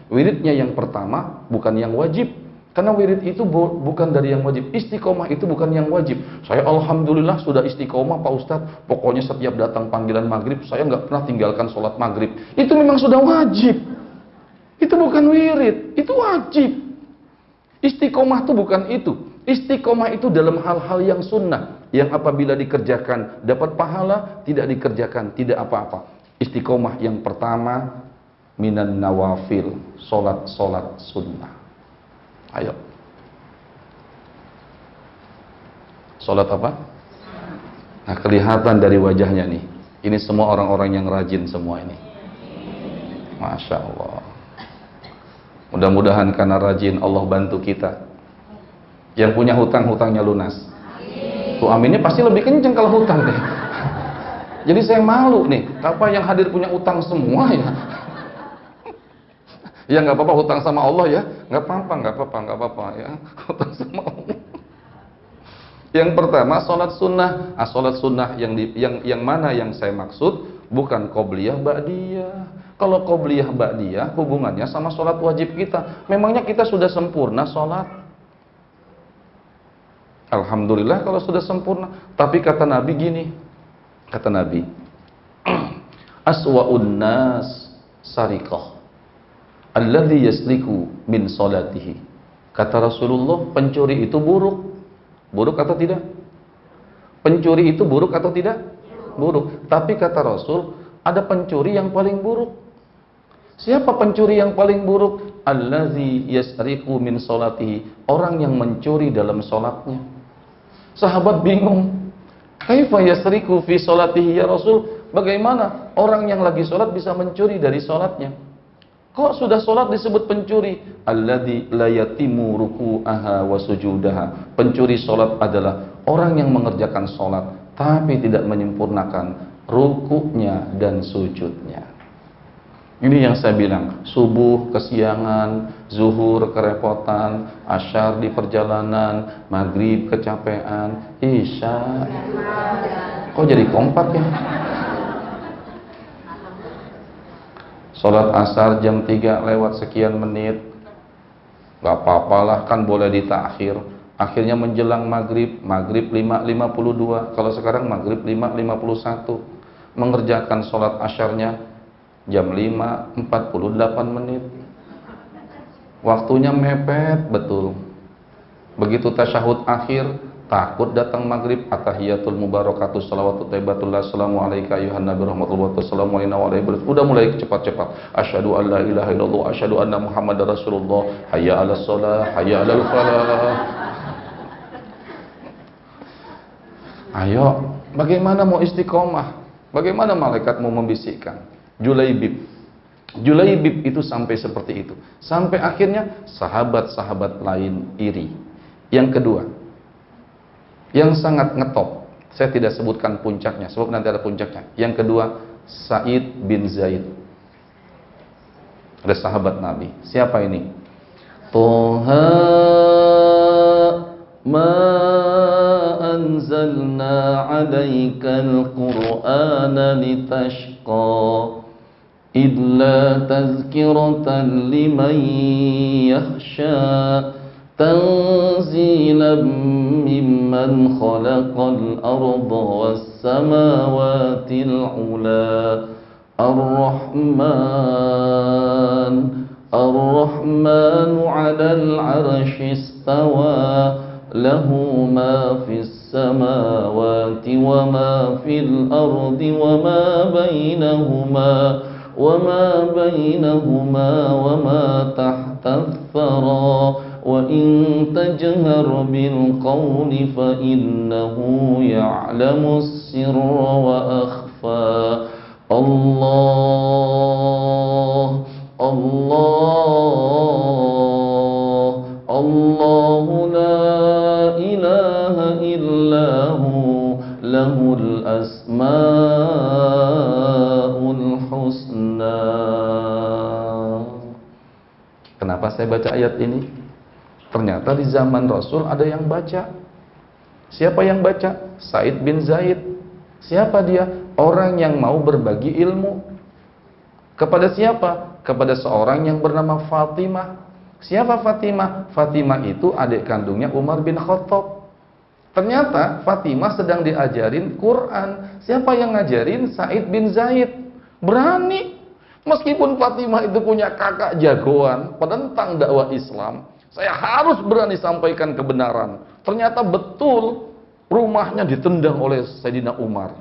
Wiridnya yang pertama bukan yang wajib. Karena wirid itu bukan dari yang wajib. Istiqomah itu bukan yang wajib. Saya alhamdulillah sudah istiqomah Pak Ustadz. Pokoknya setiap datang panggilan maghrib, saya nggak pernah tinggalkan sholat maghrib. Itu memang sudah wajib. Itu bukan wirid, itu wajib. Istiqomah itu bukan itu. Istiqomah itu dalam hal-hal yang sunnah, yang apabila dikerjakan dapat pahala, tidak dikerjakan tidak apa-apa. Istiqomah yang pertama minan nawafil, sholat sunnah. Ayo. Sholat apa? Nah, kelihatan dari wajahnya nih. Ini semua orang-orang yang rajin semua ini. Masya Allah. Mudah-mudahan karena rajin Allah bantu kita. Yang punya hutang, hutangnya lunas. Tuh aminnya pasti lebih kenceng kalau hutang deh. Jadi saya malu nih. Apa yang hadir punya utang semua ya? Ya nggak apa-apa hutang sama Allah ya, nggak apa-apa ya, hutang sama Allah. Yang pertama sholat sunnah. Sholat sunnah yang mana yang saya maksud bukan qobliyah ba'diyah. Kalau qobliyah ba'diyah hubungannya sama sholat wajib kita. Memangnya kita sudah sempurna sholat? Alhamdulillah kalau sudah sempurna. Tapi kata Nabi gini, kata Nabi, aswa'un nas sariqah alladhi yasliku min salatihi. Kata Rasulullah, pencuri itu buruk. Buruk atau tidak? Pencuri itu buruk atau tidak? Buruk. Tapi kata Rasul, ada pencuri yang paling buruk. Siapa pencuri yang paling buruk? Allazi yasriqu min salatihi. Orang yang mencuri dalam salatnya. Sahabat bingung. Kaifa yasriqu fi salatihi ya Rasul? Bagaimana orang yang lagi salat bisa mencuri dari salatnya? Kok sudah sholat disebut pencuri? Alladzi la yatimu ruku'aha wa sujudaha. Pencuri sholat adalah orang yang mengerjakan sholat tapi tidak menyempurnakan rukuknya dan sujudnya. Ini yang saya bilang, subuh kesiangan, zuhur kerepotan, asyar di perjalanan, maghrib kecapean, isya. Kok jadi kompak ya? Sholat asar jam 3 lewat sekian menit, gak apa-apalah, kan boleh ditakhir. Akhirnya menjelang maghrib 5.52. Kalau sekarang maghrib 5.51. Mengerjakan sholat asyarnya jam 5.48 menit. Waktunya mepet betul. Begitu tasyahud akhir, takut datang maghrib, atahiyatul mubarakatuh salawatu thayyibatullah assalamu alayka ayuhan nabi rahmatullahi wassalamu alayna wa alayhi barakatuh. Udah mulai cepat-cepat. Asyhadu an la ilaha illallah, asyhadu anna muhammadar rasulullah, hayya 'alas shalah, hayya 'alal falah. Ayo, bagaimana mau istiqomah? Bagaimana malaikat mau membisikkan? Julaibib itu sampai seperti itu. Sampai akhirnya sahabat-sahabat lain iri. Yang kedua, yang sangat ngetop, saya tidak sebutkan puncaknya, sebab nanti ada puncaknya. Yang kedua, Sa'id bin Zaid. Ada sahabat Nabi. Siapa ini? Toha ma anzalna alaikal qur'ana litashqa illa tazkiratan liman yakhsha tanzilan mimman khalaqal arda was samawatil ula ar-rahman Ar-Rahmanu 'alal 'arsy istawa lahu ma fis samawati wa ma fil ardi wa ma bainahuma wa ma tahta ath-thara wa in tajhar bil qawli fa innahu ya'lamu as-sirra wa akhfa. Allah Allahu la ilaha illahu lahul asmaul husna. Kenapa saya baca ayat ini? Ternyata di zaman Rasul ada yang baca. Siapa yang baca? Said bin Zaid. Siapa dia? Orang yang mau berbagi ilmu. Kepada siapa? Kepada seorang yang bernama Fatimah. Siapa Fatimah? Fatimah itu adik kandungnya Umar bin Khattab. Ternyata Fatimah sedang diajarin Quran. Siapa yang ngajarin? Said bin Zaid. Berani. Meskipun Fatimah itu punya kakak jagoan penentang dakwah Islam, saya harus berani sampaikan kebenaran. Ternyata betul rumahnya ditendang oleh Sayyidina Umar.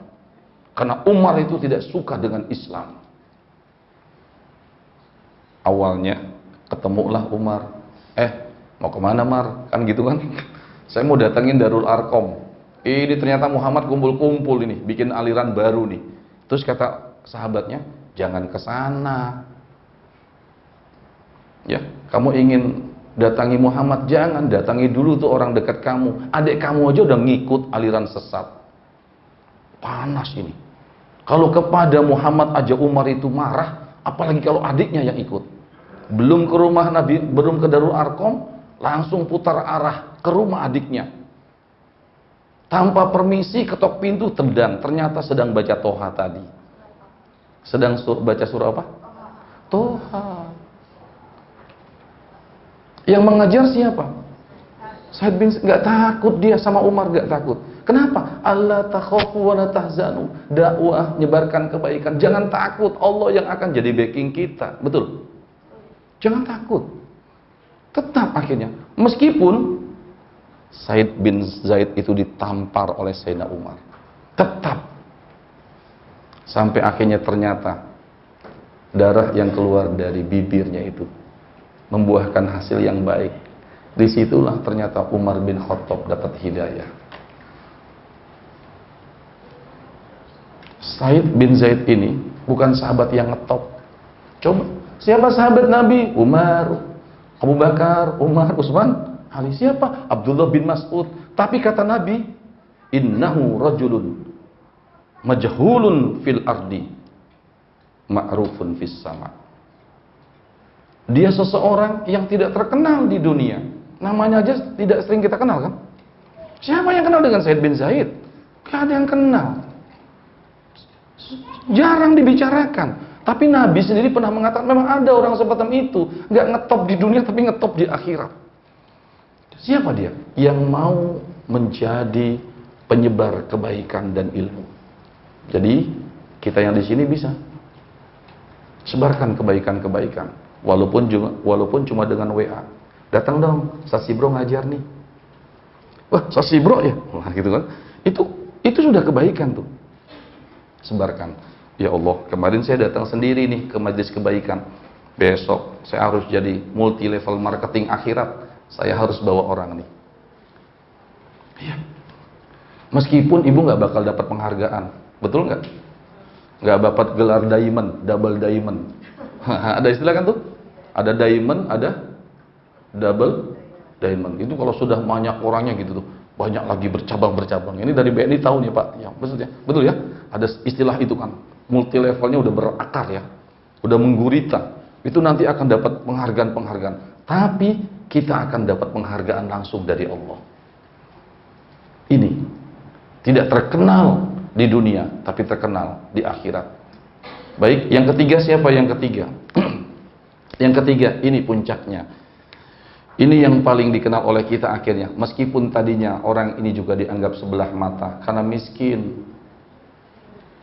Karena Umar itu tidak suka dengan Islam. Awalnya ketemulah Umar. Mau kemana Mar? Kan gitu kan. Saya mau datangin Darul Arqam. Ini ternyata Muhammad kumpul-kumpul ini, bikin aliran baru nih. Terus kata sahabatnya, jangan ke sana. Ya, kamu ingin datangi Muhammad, jangan, datangi dulu tuh orang dekat kamu. Adik kamu aja udah ngikut aliran sesat. Panas ini. Kalau kepada Muhammad aja Umar itu marah, apalagi kalau adiknya yang ikut. Belum ke rumah Nabi, belum ke Darul Arqam, langsung putar arah ke rumah adiknya. Tanpa permisi ketok pintu, tendang. Ternyata sedang baca Toha tadi. Sedang baca surah apa? Toha. Yang mengajar siapa? Said bin nggak takut dia sama Umar, nggak takut. Kenapa? Allah takhafu wa la tahzanu. Dakwah, nyebarkan kebaikan. Jangan takut, Allah yang akan jadi backing kita. Betul? Jangan takut. Tetap akhirnya. Meskipun Said bin Zaid itu ditampar oleh Sayyidina Umar. Tetap. Sampai akhirnya ternyata darah yang keluar dari bibirnya itu membuahkan hasil yang baik. Disitulah ternyata Umar bin Khattab dapat hidayah. Said bin Zaid ini bukan sahabat yang ngetop. Coba, siapa sahabat Nabi? Umar, Abu Bakar, Umar, Utsman, Ali. Siapa? Abdullah bin Mas'ud. Tapi kata Nabi, innahu rajulun majhulun fil ardi ma'rufun fis sama. Dia seseorang yang tidak terkenal di dunia. Namanya aja tidak sering kita kenal kan? Siapa yang kenal dengan Said bin Zaid? Gak ada yang kenal. Jarang dibicarakan. Tapi Nabi sendiri pernah mengatakan memang ada orang semacam itu, nggak ngetop di dunia tapi ngetop di akhirat. Siapa dia? Yang mau menjadi penyebar kebaikan dan ilmu. Jadi kita yang di sini bisa sebarkan kebaikan-kebaikan, walaupun cuma dengan WA. Datang dong, Sasi Bro ngajar nih. Wah, Sasi Bro ya, wah gitu kan? Itu sudah kebaikan tuh. Sebarkan. Ya Allah, kemarin saya datang sendiri nih ke majelis kebaikan. Besok saya harus jadi multi level marketing akhirat. Saya harus bawa orang nih. Iya. Meskipun ibu nggak bakal dapat penghargaan, betul nggak? Nggak dapat gelar diamond, double diamond. Ada istilah kan tuh? Ada diamond, ada double diamond. Itu kalau sudah banyak orangnya gitu tuh, banyak lagi bercabang-bercabang. Ini dari BNI tahu nih Pak, ya maksudnya, betul ya? Ada istilah itu kan. Multi levelnya udah berakar ya, udah menggurita. Itu nanti akan dapat penghargaan-penghargaan. Tapi kita akan dapat penghargaan langsung dari Allah. Ini tidak terkenal di dunia, tapi terkenal di akhirat. Baik, yang ketiga siapa yang ketiga? Yang ketiga, ini puncaknya. Ini yang paling dikenal oleh kita akhirnya. Meskipun tadinya orang ini juga dianggap sebelah mata karena miskin.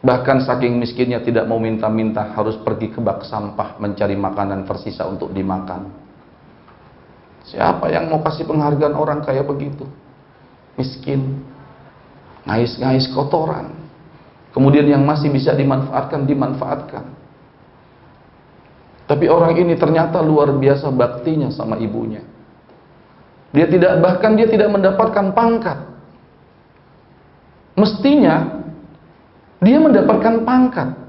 Bahkan saking miskinnya tidak mau minta-minta, harus pergi ke bak sampah mencari makanan tersisa untuk dimakan. Siapa yang mau kasih penghargaan orang kayak begitu? Miskin, ngais-ngais kotoran. Kemudian yang masih bisa dimanfaatkan, dimanfaatkan. Tapi orang ini ternyata luar biasa baktinya sama ibunya. Dia tidak mendapatkan pangkat. Mestinya dia mendapatkan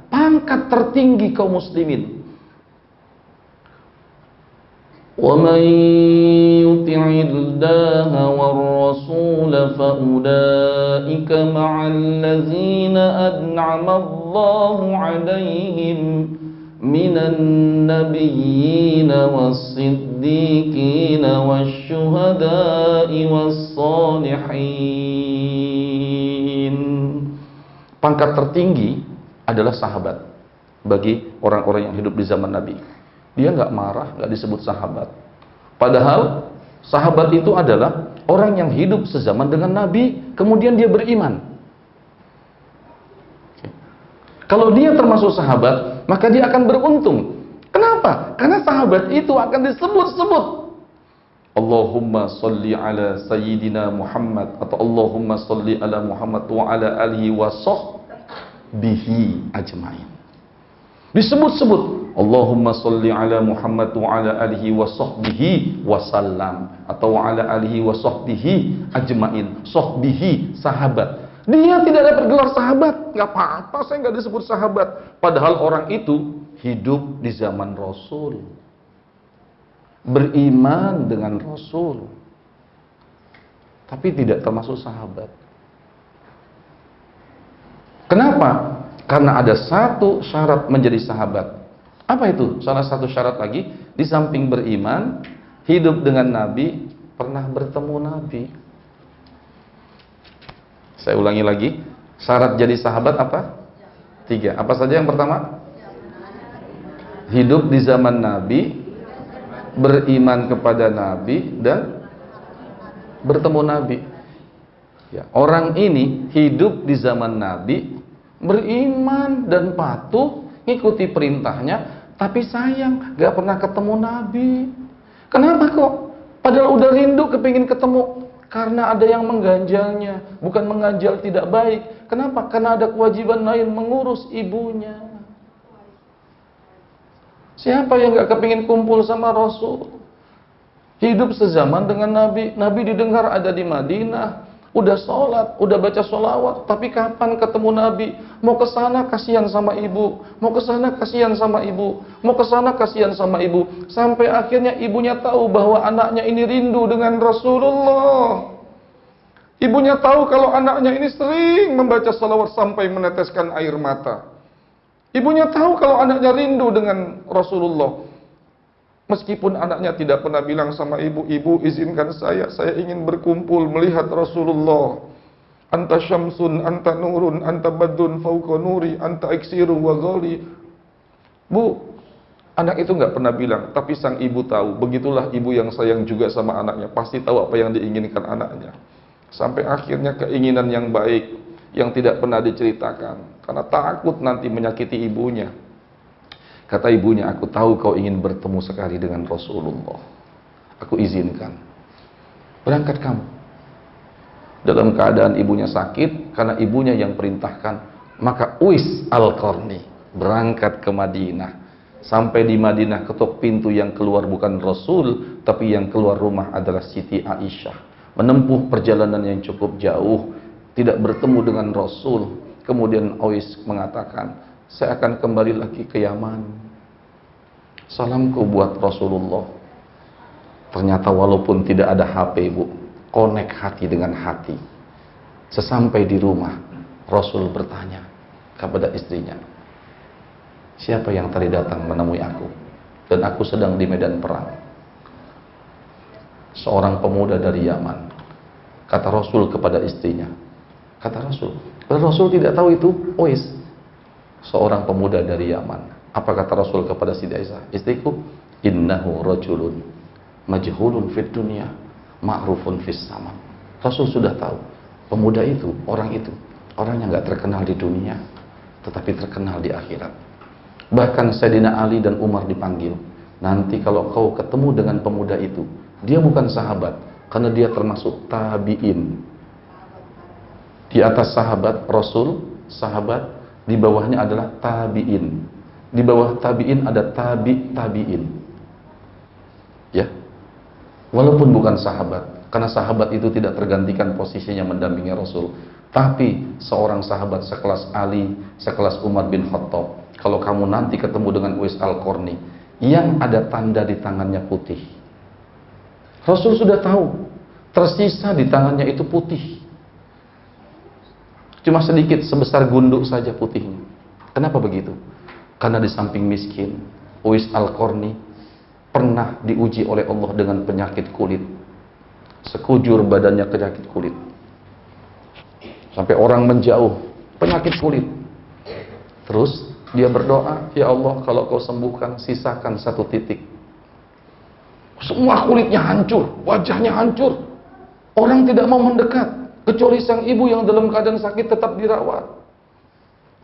pangkat tertinggi kaum muslimin. Wa man yuti'illaha war rasul fa ulaika ma'al ladzina an'ama Allahu 'alaihim minan nabiyyin was-siddiqin wasyuhada'i was-salihin. Pangkat tertinggi adalah sahabat bagi orang-orang yang hidup di zaman Nabi. Dia nggak marah, nggak disebut sahabat. Padahal sahabat itu adalah orang yang hidup sezaman dengan Nabi, kemudian dia beriman. Kalau dia termasuk sahabat, maka dia akan beruntung. Kenapa? Karena sahabat itu akan disebut-sebut. Allahumma salli ala Sayyidina Muhammad, atau Allahumma salli ala Muhammad wa ala alihi wa sahbihi ajma'in. Disebut-sebut Allahumma salli ala Muhammad wa ala alihi wa sahbihi wa sallam, atau wa ala alihi wa sahbihi ajma'in. Sahbihi, sahabat. Dia tidak dapat gelar sahabat, nggak apa-apa, saya nggak disebut sahabat. Padahal orang itu hidup di zaman Rasul, beriman dengan Rasul, tapi tidak termasuk sahabat. Kenapa? Karena ada satu syarat menjadi sahabat. Apa itu? Salah satu syarat lagi, di samping beriman, hidup dengan Nabi, pernah bertemu Nabi. Saya ulangi lagi, syarat jadi sahabat apa? 3. Apa saja yang pertama? Hidup di zaman Nabi, beriman kepada Nabi, dan bertemu Nabi. Ya, orang ini hidup di zaman Nabi, beriman dan patuh, ngikuti perintahnya, tapi sayang gak pernah ketemu Nabi. Kenapa kok? Padahal udah rindu kepingin ketemu. Karena ada yang mengganjalnya. Bukan mengganjal tidak baik. Kenapa? Karena ada kewajiban lain, mengurus ibunya. Siapa yang gak kepingin kumpul sama Rasul? Hidup sezaman dengan Nabi. Nabi didengar ada di Madinah, udah sholat, udah baca sholawat, tapi kapan ketemu Nabi? Mau ke sana kasihan sama ibu, mau ke sana kasihan sama ibu, mau ke sana kasihan sama ibu, sampai akhirnya ibunya tahu bahwa anaknya ini rindu dengan Rasulullah. Ibunya tahu kalau anaknya ini sering membaca sholawat sampai meneteskan air mata. Ibunya tahu kalau anaknya rindu dengan Rasulullah. Meskipun anaknya tidak pernah bilang sama ibu, ibu izinkan saya ingin berkumpul melihat Rasulullah. Anta syamsun, anta nurun, anta badun fauqa nuri, anta iksiru wa ghali. Bu, anak itu nggak pernah bilang, tapi sang ibu tahu. Begitulah ibu yang sayang juga sama anaknya, pasti tahu apa yang diinginkan anaknya. Sampai akhirnya keinginan yang baik, yang tidak pernah diceritakan, karena takut nanti menyakiti ibunya. Kata ibunya, aku tahu kau ingin bertemu sekali dengan Rasulullah. Aku izinkan. Berangkat kamu. Dalam keadaan ibunya sakit, karena ibunya yang perintahkan, maka Uwais Al-Qarni berangkat ke Madinah. Sampai di Madinah, ketuk pintu yang keluar bukan Rasul, tapi yang keluar rumah adalah Siti Aisyah. Menempuh perjalanan yang cukup jauh, tidak bertemu dengan Rasul. Kemudian Uwais mengatakan, saya akan kembali lagi ke Yaman. Salamku buat Rasulullah. Ternyata walaupun tidak ada HP, Bu, connect hati dengan hati. Sesampai di rumah, Rasul bertanya kepada istrinya, siapa yang tadi datang menemui aku? Dan aku sedang di medan perang. Seorang pemuda dari Yaman. Kata Rasul kepada istrinya. Kata Rasul. Rasul tidak tahu itu Uwais, seorang pemuda dari Yaman. Apa kata Rasul kepada Siti Aisyah? Istriku, innahu rajulun majhulun fid dunya, ma'rufun fis sama. Rasul sudah tahu pemuda itu, orang yang nggak terkenal di dunia, tetapi terkenal di akhirat. Bahkan Sayyidina Ali dan Umar dipanggil. Nanti kalau kau ketemu dengan pemuda itu, dia bukan sahabat, karena dia termasuk tabi'in. Di atas sahabat Rasul, sahabat, di bawahnya adalah tabi'in. Di bawah tabi'in ada tabi'in. Ya. Walaupun bukan sahabat, karena sahabat itu tidak tergantikan posisinya mendampingi Rasul. Tapi seorang sahabat sekelas Ali, sekelas Umar bin Khattab, kalau kamu nanti ketemu dengan Uwais Al-Qarni yang ada tanda di tangannya putih, Rasul sudah tahu tersisa di tangannya itu putih, cuma sedikit sebesar gunduk saja putihnya. Kenapa begitu? Karena di samping miskin, Uwais Al-Qarni pernah diuji oleh Allah dengan penyakit kulit. Sekujur badannya penyakit kulit, sampai orang menjauh, penyakit kulit. Terus dia berdoa, ya Allah, kalau kau sembuhkan, sisakan satu titik. Semua kulitnya hancur, wajahnya hancur. Orang tidak mau mendekat, kecuali sang ibu yang dalam keadaan sakit tetap dirawat.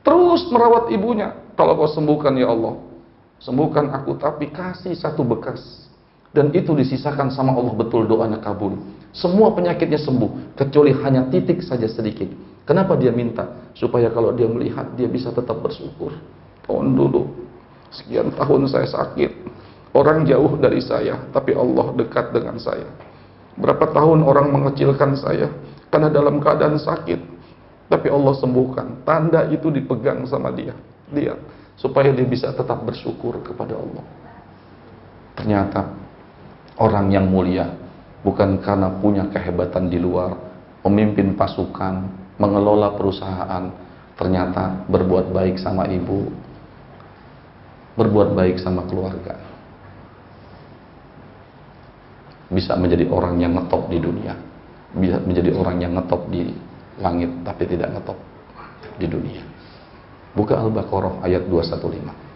Terus merawat ibunya. Kalau kau sembuhkan ya Allah, sembuhkan aku, tapi kasih satu bekas. Dan itu disisakan sama Allah, betul doanya kabul. Semua penyakitnya sembuh, kecuali hanya titik saja sedikit. Kenapa dia minta? Supaya kalau dia melihat, dia bisa tetap bersyukur. Tahun dulu, sekian tahun saya sakit. Orang jauh dari saya, tapi Allah dekat dengan saya. Berapa tahun orang mengecilkan saya, karena dalam keadaan sakit. Tapi Allah sembuhkan. Tanda itu dipegang sama dia. Supaya dia bisa tetap bersyukur kepada Allah. Ternyata orang yang mulia bukan karena punya kehebatan di luar, memimpin pasukan, mengelola perusahaan, ternyata berbuat baik sama ibu, berbuat baik sama keluarga, bisa menjadi orang yang ngetop di dunia, bisa menjadi orang yang ngetop di langit, tapi tidak ngetop di dunia. Buka Al-Baqarah ayat 215.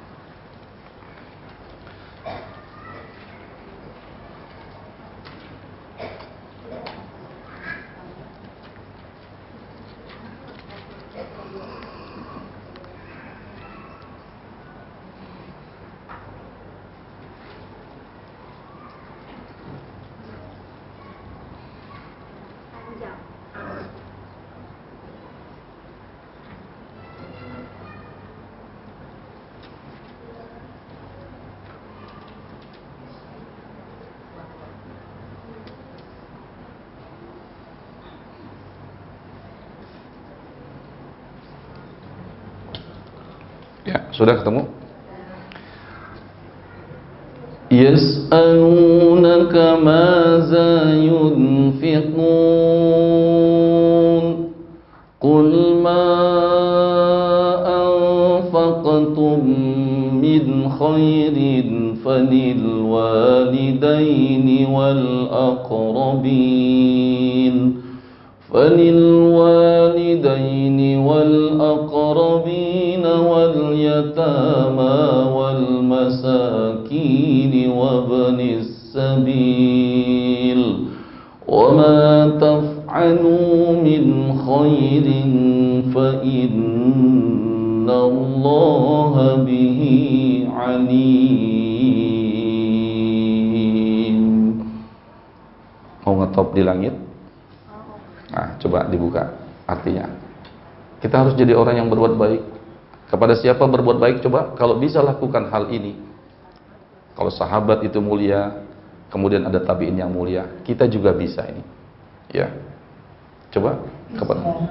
Ya, sudah ketemu? Yas'alunaka maza yunfiqun Qul ma anfaqtum min khairin falil walidaini wal aqrabin فللوالدين والأقربين واليتامى والمساكين وابن السبيل وما تفعلوا من خير فإن الله به عليم. Mau ngetop di langit? Nah, coba dibuka artinya. Kita harus jadi orang yang berbuat baik. Kepada siapa berbuat baik? Coba kalau bisa lakukan hal ini. Kalau sahabat itu mulia, kemudian ada tabi'in yang mulia, kita juga bisa ini. Ya. Coba kepada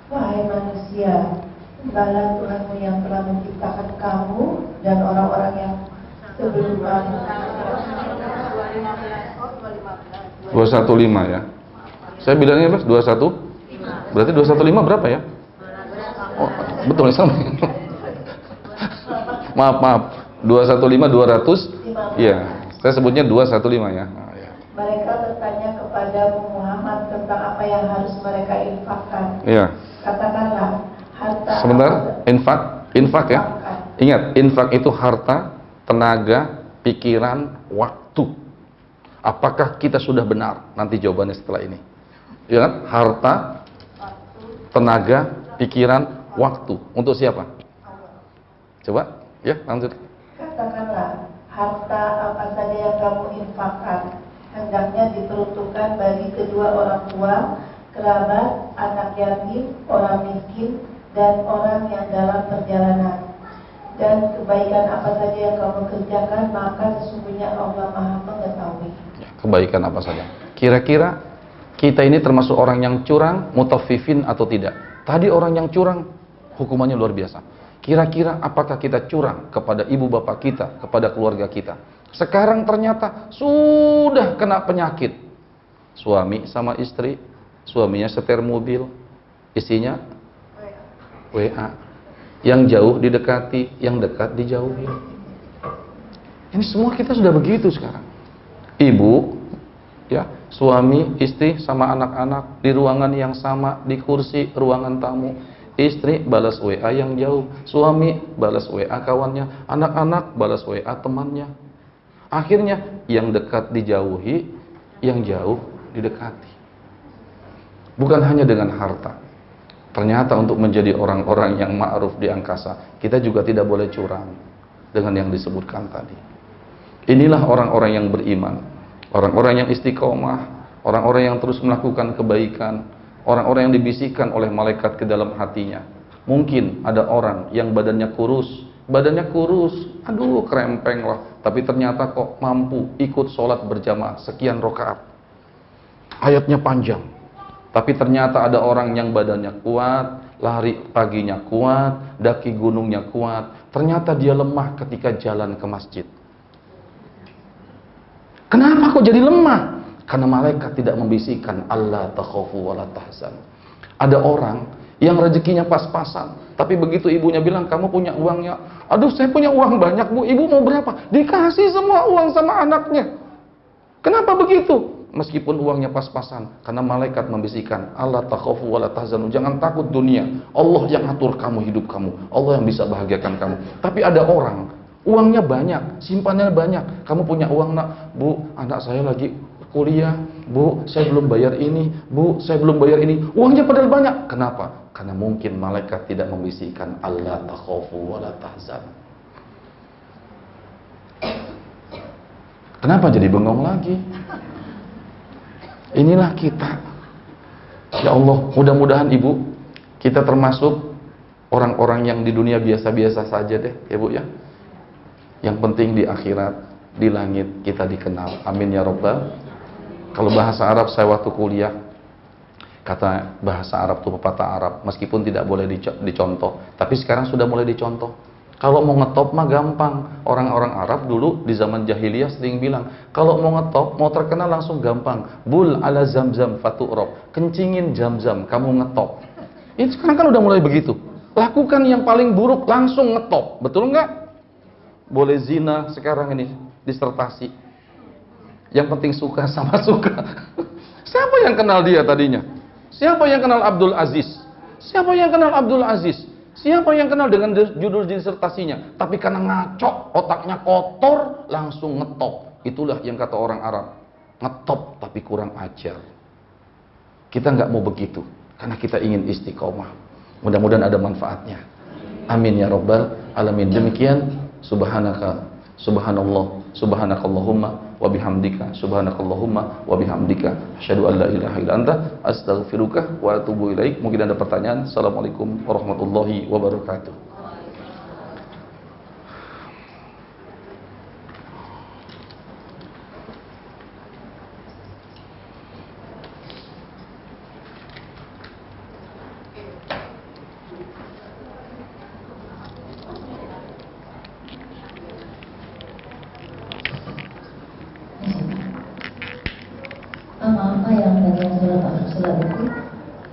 Wahai manusia, sembahlah Tuhanmu yang telah menciptakan kamu dan orang-orang yang sebelum kamu. 215 ya. Saya bilangnya Mas 21. Berarti 215 berapa ya? Oh, betul sama. Maaf. 215 200. Iya, saya sebutnya 215 ya. Nah, ya. Mereka bertanya kepada Muhammad tentang apa yang harus mereka infakkan. Iya. Katakanlah, harta. Sebentar, infak ya. Ingat, infak itu harta, tenaga, pikiran, waktu. Apakah kita sudah benar? Nanti jawabannya setelah ini. Ya kan? Harta, tenaga, pikiran, Waktu. Untuk siapa? Allah. Coba, ya lanjut. Katakanlah, harta apa saja yang kamu infakkan hendaknya diperuntukkan bagi kedua orang tua, kerabat, anak yatim, orang miskin, dan orang yang dalam perjalanan. Dan kebaikan apa saja yang kamu kerjakan, maka sesungguhnya Allah Maha mengetahui. Ya, kebaikan apa saja. Kira-kira kita ini termasuk orang yang curang, mutaffifin atau tidak? Tadi orang yang curang, hukumannya luar biasa. Kira-kira apakah kita curang kepada ibu bapak kita, kepada keluarga kita? Sekarang ternyata sudah kena penyakit. Suami sama istri, suaminya setir mobil, istrinya WA. Yang jauh didekati, yang dekat dijauhi. Ini semua kita sudah begitu sekarang. Ibu, ya, suami, istri sama anak-anak di ruangan yang sama, di kursi ruangan tamu. Istri balas WA yang jauh, suami balas WA kawannya, anak-anak balas WA temannya. Akhirnya yang dekat dijauhi, yang jauh didekati. Bukan hanya dengan harta. Ternyata untuk menjadi orang-orang yang ma'ruf di angkasa, kita juga tidak boleh curang dengan yang disebutkan tadi. Inilah orang-orang yang beriman, orang-orang yang istiqomah, orang-orang yang terus melakukan kebaikan, orang-orang yang dibisikkan oleh malaikat ke dalam hatinya. Mungkin ada orang yang badannya kurus, aduh krempeng lah, tapi ternyata kok mampu ikut sholat berjamaah sekian rakaat. Ayatnya panjang. Tapi ternyata ada orang yang badannya kuat, lari paginya kuat, daki gunungnya kuat. Ternyata dia lemah ketika jalan ke masjid. Kenapa kok jadi lemah? Karena malaikat tidak membisikkan Allah takhafu wa la tahzan. Ada orang yang rezekinya pas-pasan, tapi begitu ibunya bilang, kamu punya uangnya, aduh saya punya uang banyak bu, ibu mau berapa? Dikasih semua uang sama anaknya. Kenapa begitu? Meskipun uangnya pas-pasan, karena malaikat membisikkan Allah takhafu wa la tahzanu, jangan takut dunia, Allah yang atur kamu hidup kamu, Allah yang bisa bahagiakan kamu. Tapi ada orang uangnya banyak, simpannya banyak, kamu punya uang nak, bu anak saya lagi kuliah, bu saya belum bayar ini, bu saya belum bayar ini, uangnya padahal banyak. Kenapa? Karena mungkin malaikat tidak membisikkan Allah takhafu wa la tahzanu. Kenapa jadi bengong lagi? Inilah kita. Ya Allah, mudah-mudahan ibu, kita termasuk orang-orang yang di dunia biasa-biasa saja deh, ya bu ya. Yang penting di akhirat, di langit kita dikenal. Amin ya Rabbal. Kalau bahasa Arab, saya waktu kuliah, kata bahasa Arab itu pepatah Arab, meskipun tidak boleh dicontoh, tapi sekarang sudah mulai dicontoh. Kalau mau ngetop mah gampang. Orang-orang Arab dulu di zaman jahiliyah sering bilang, kalau mau ngetop, mau terkenal langsung gampang. Bul ala zamzam fatu'rob. Kencingin zam-zam, kamu ngetop. Ini sekarang kan udah mulai begitu. Lakukan yang paling buruk, langsung ngetop. Betul nggak? Boleh zina sekarang ini, disertasi. Yang penting suka sama suka. Siapa yang kenal dia tadinya? Siapa yang kenal Abdul Aziz? Siapa yang kenal Abdul Aziz? Siapa yang kenal dengan judul disertasinya? Tapi karena ngaco, otaknya kotor, langsung ngetop. Itulah yang kata orang Arab. Ngetop tapi kurang ajar. Kita nggak mau begitu. Karena kita ingin istiqomah. Mudah-mudahan ada manfaatnya. Amin ya Rabbal alamin. Demikian. Subhanallah. Subhanakallahumma wa bihamdika, subhanakallahumma wa bihamdika, asyhadu an la ilaha illa anta, astaghfiruka wa atubu ilaik. Mungkin ada pertanyaan. Assalamualaikum warahmatullahi wabarakatuh. Apa yang bagian surat itu,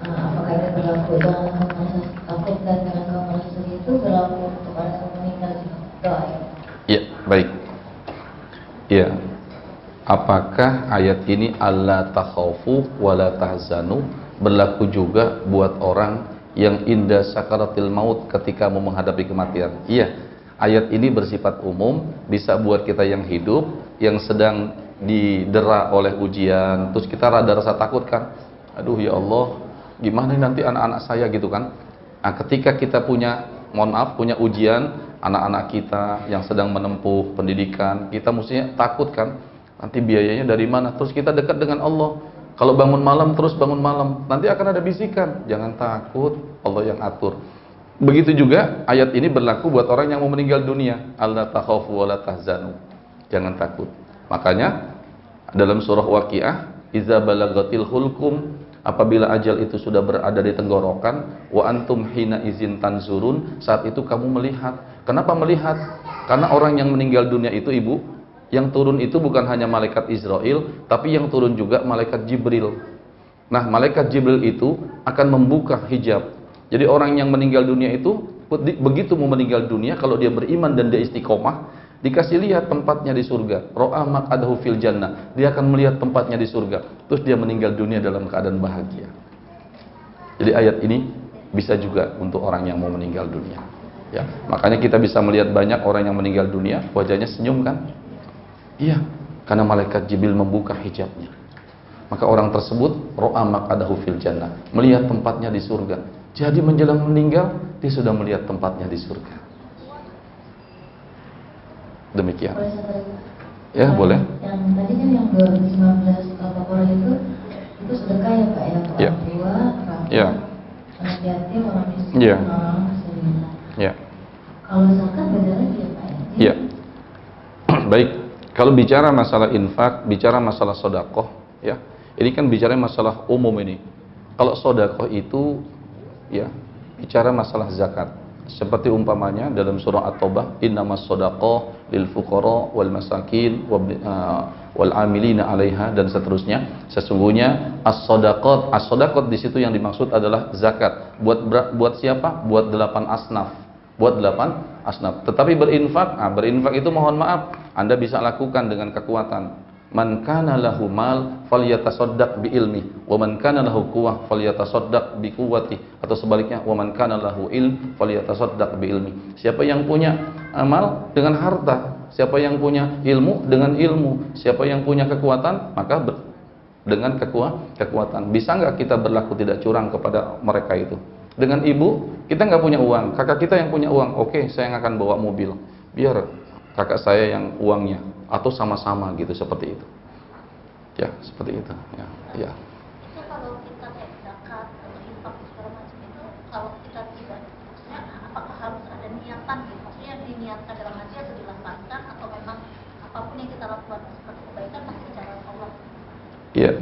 apakah ini berlaku jangan kamu merasa takut dan jangan kamu merasa sedih itu berlaku untuk orang yang meninggal juga doa ya? Ya, baik. Ya. Apakah ayat ini alla takhaufu wa la tahzanu berlaku juga buat orang yang inda sakaratil maut ketika mau menghadapi kematian? Iya. Ayat ini bersifat umum, bisa buat kita yang hidup, yang sedang didera oleh ujian, terus kita rada rasa takut kan, aduh ya Allah, gimana nanti anak-anak saya gitu kan. Nah, ketika kita punya, mohon maaf, punya ujian, anak-anak kita yang sedang menempuh pendidikan, kita mestinya takut kan, nanti biayanya dari mana? Terus kita dekat dengan Allah. Kalau bangun malam terus bangun malam, nanti akan ada bisikan, jangan takut, Allah yang atur. Begitu juga ayat ini berlaku buat orang yang mau meninggal dunia. Allah takhafu wa la tahzanu. Jangan takut. Makanya dalam surah Waqiah, iza balagatil hulkum, apabila ajal itu sudah berada di tenggorokan, wa antum hina izin tanzurun, saat itu kamu melihat. Kenapa melihat? Karena orang yang meninggal dunia itu, Ibu, yang turun itu bukan hanya malaikat Israel, tapi yang turun juga malaikat Jibril. Nah, malaikat Jibril itu akan membuka hijab. Jadi orang yang meninggal dunia itu, begitu mau meninggal dunia, kalau dia beriman dan dia istiqomah, dikasih lihat tempatnya di surga. Ro'a maq'adahu fil jannah. Dia akan melihat tempatnya di surga. Terus dia meninggal dunia dalam keadaan bahagia. Jadi ayat ini bisa juga untuk orang yang mau meninggal dunia. Ya, makanya kita bisa melihat banyak orang yang meninggal dunia, wajahnya senyum kan? Iya, karena malaikat Jibril membuka hijabnya. Maka orang tersebut ro'a maq'adahu fil jannah, melihat tempatnya di surga. Jadi menjelang meninggal, dia sudah melihat tempatnya di surga. Demikian. Boleh saya tarik? Ya, boleh. Yang tadi kan yang 2019 Al-Baqarah itu sedekah ya Pak ya, ke Ya. orang tua, kerabat, Ya. anak yatim, orang miskin, Ya. orang kesulitan. Ya. Kalau zakat beda lagi ya Pak ya? Ya. Baik. Kalau bicara masalah infak, bicara masalah sodakoh, ya, ini kan bicara masalah umum ini. Kalau sodakoh itu, ya, bicara masalah zakat. Seperti umpamanya dalam surah At-Taubah, innamas sodaqah lil fuqara wal masakin wal amilina 'alaiha, dan seterusnya. Sesungguhnya as-sodaqat di situ yang dimaksud adalah zakat. Buat siapa? Buat 8 asnaf. Buat 8 asnaf. Tetapi berinfak, berinfak itu mohon maaf, Anda bisa lakukan dengan kekuatan. Man kana lahu mal falyatasaddaq bi ilmi, wa man kana lahu quwwah falyatasaddaq bi quwwati, atau sebaliknya, wa man kana lahu ilm falyatasaddaq bi ilmi. Siapa yang punya amal dengan harta, siapa yang punya ilmu dengan ilmu, siapa yang punya kekuatan maka dengan kekuatan. Bisa nggak kita berlaku tidak curang kepada mereka itu? Dengan ibu, kita nggak punya uang, kakak kita yang punya uang, oke, saya yang akan bawa mobil, biar kakak saya yang uangnya, atau sama-sama gitu, seperti itu. Ya, seperti itu. Ya, ya. Itu kalau kita kayak zakat atau infak segala macam itu, kalau kita tidak, maksudnya apakah harus ada niatan gitu? Maksudnya diniatkan dalam hati atau dilafazkan, atau memang apapun yang kita lakukan seperti kebaikan pasti bicara Allah? Iya.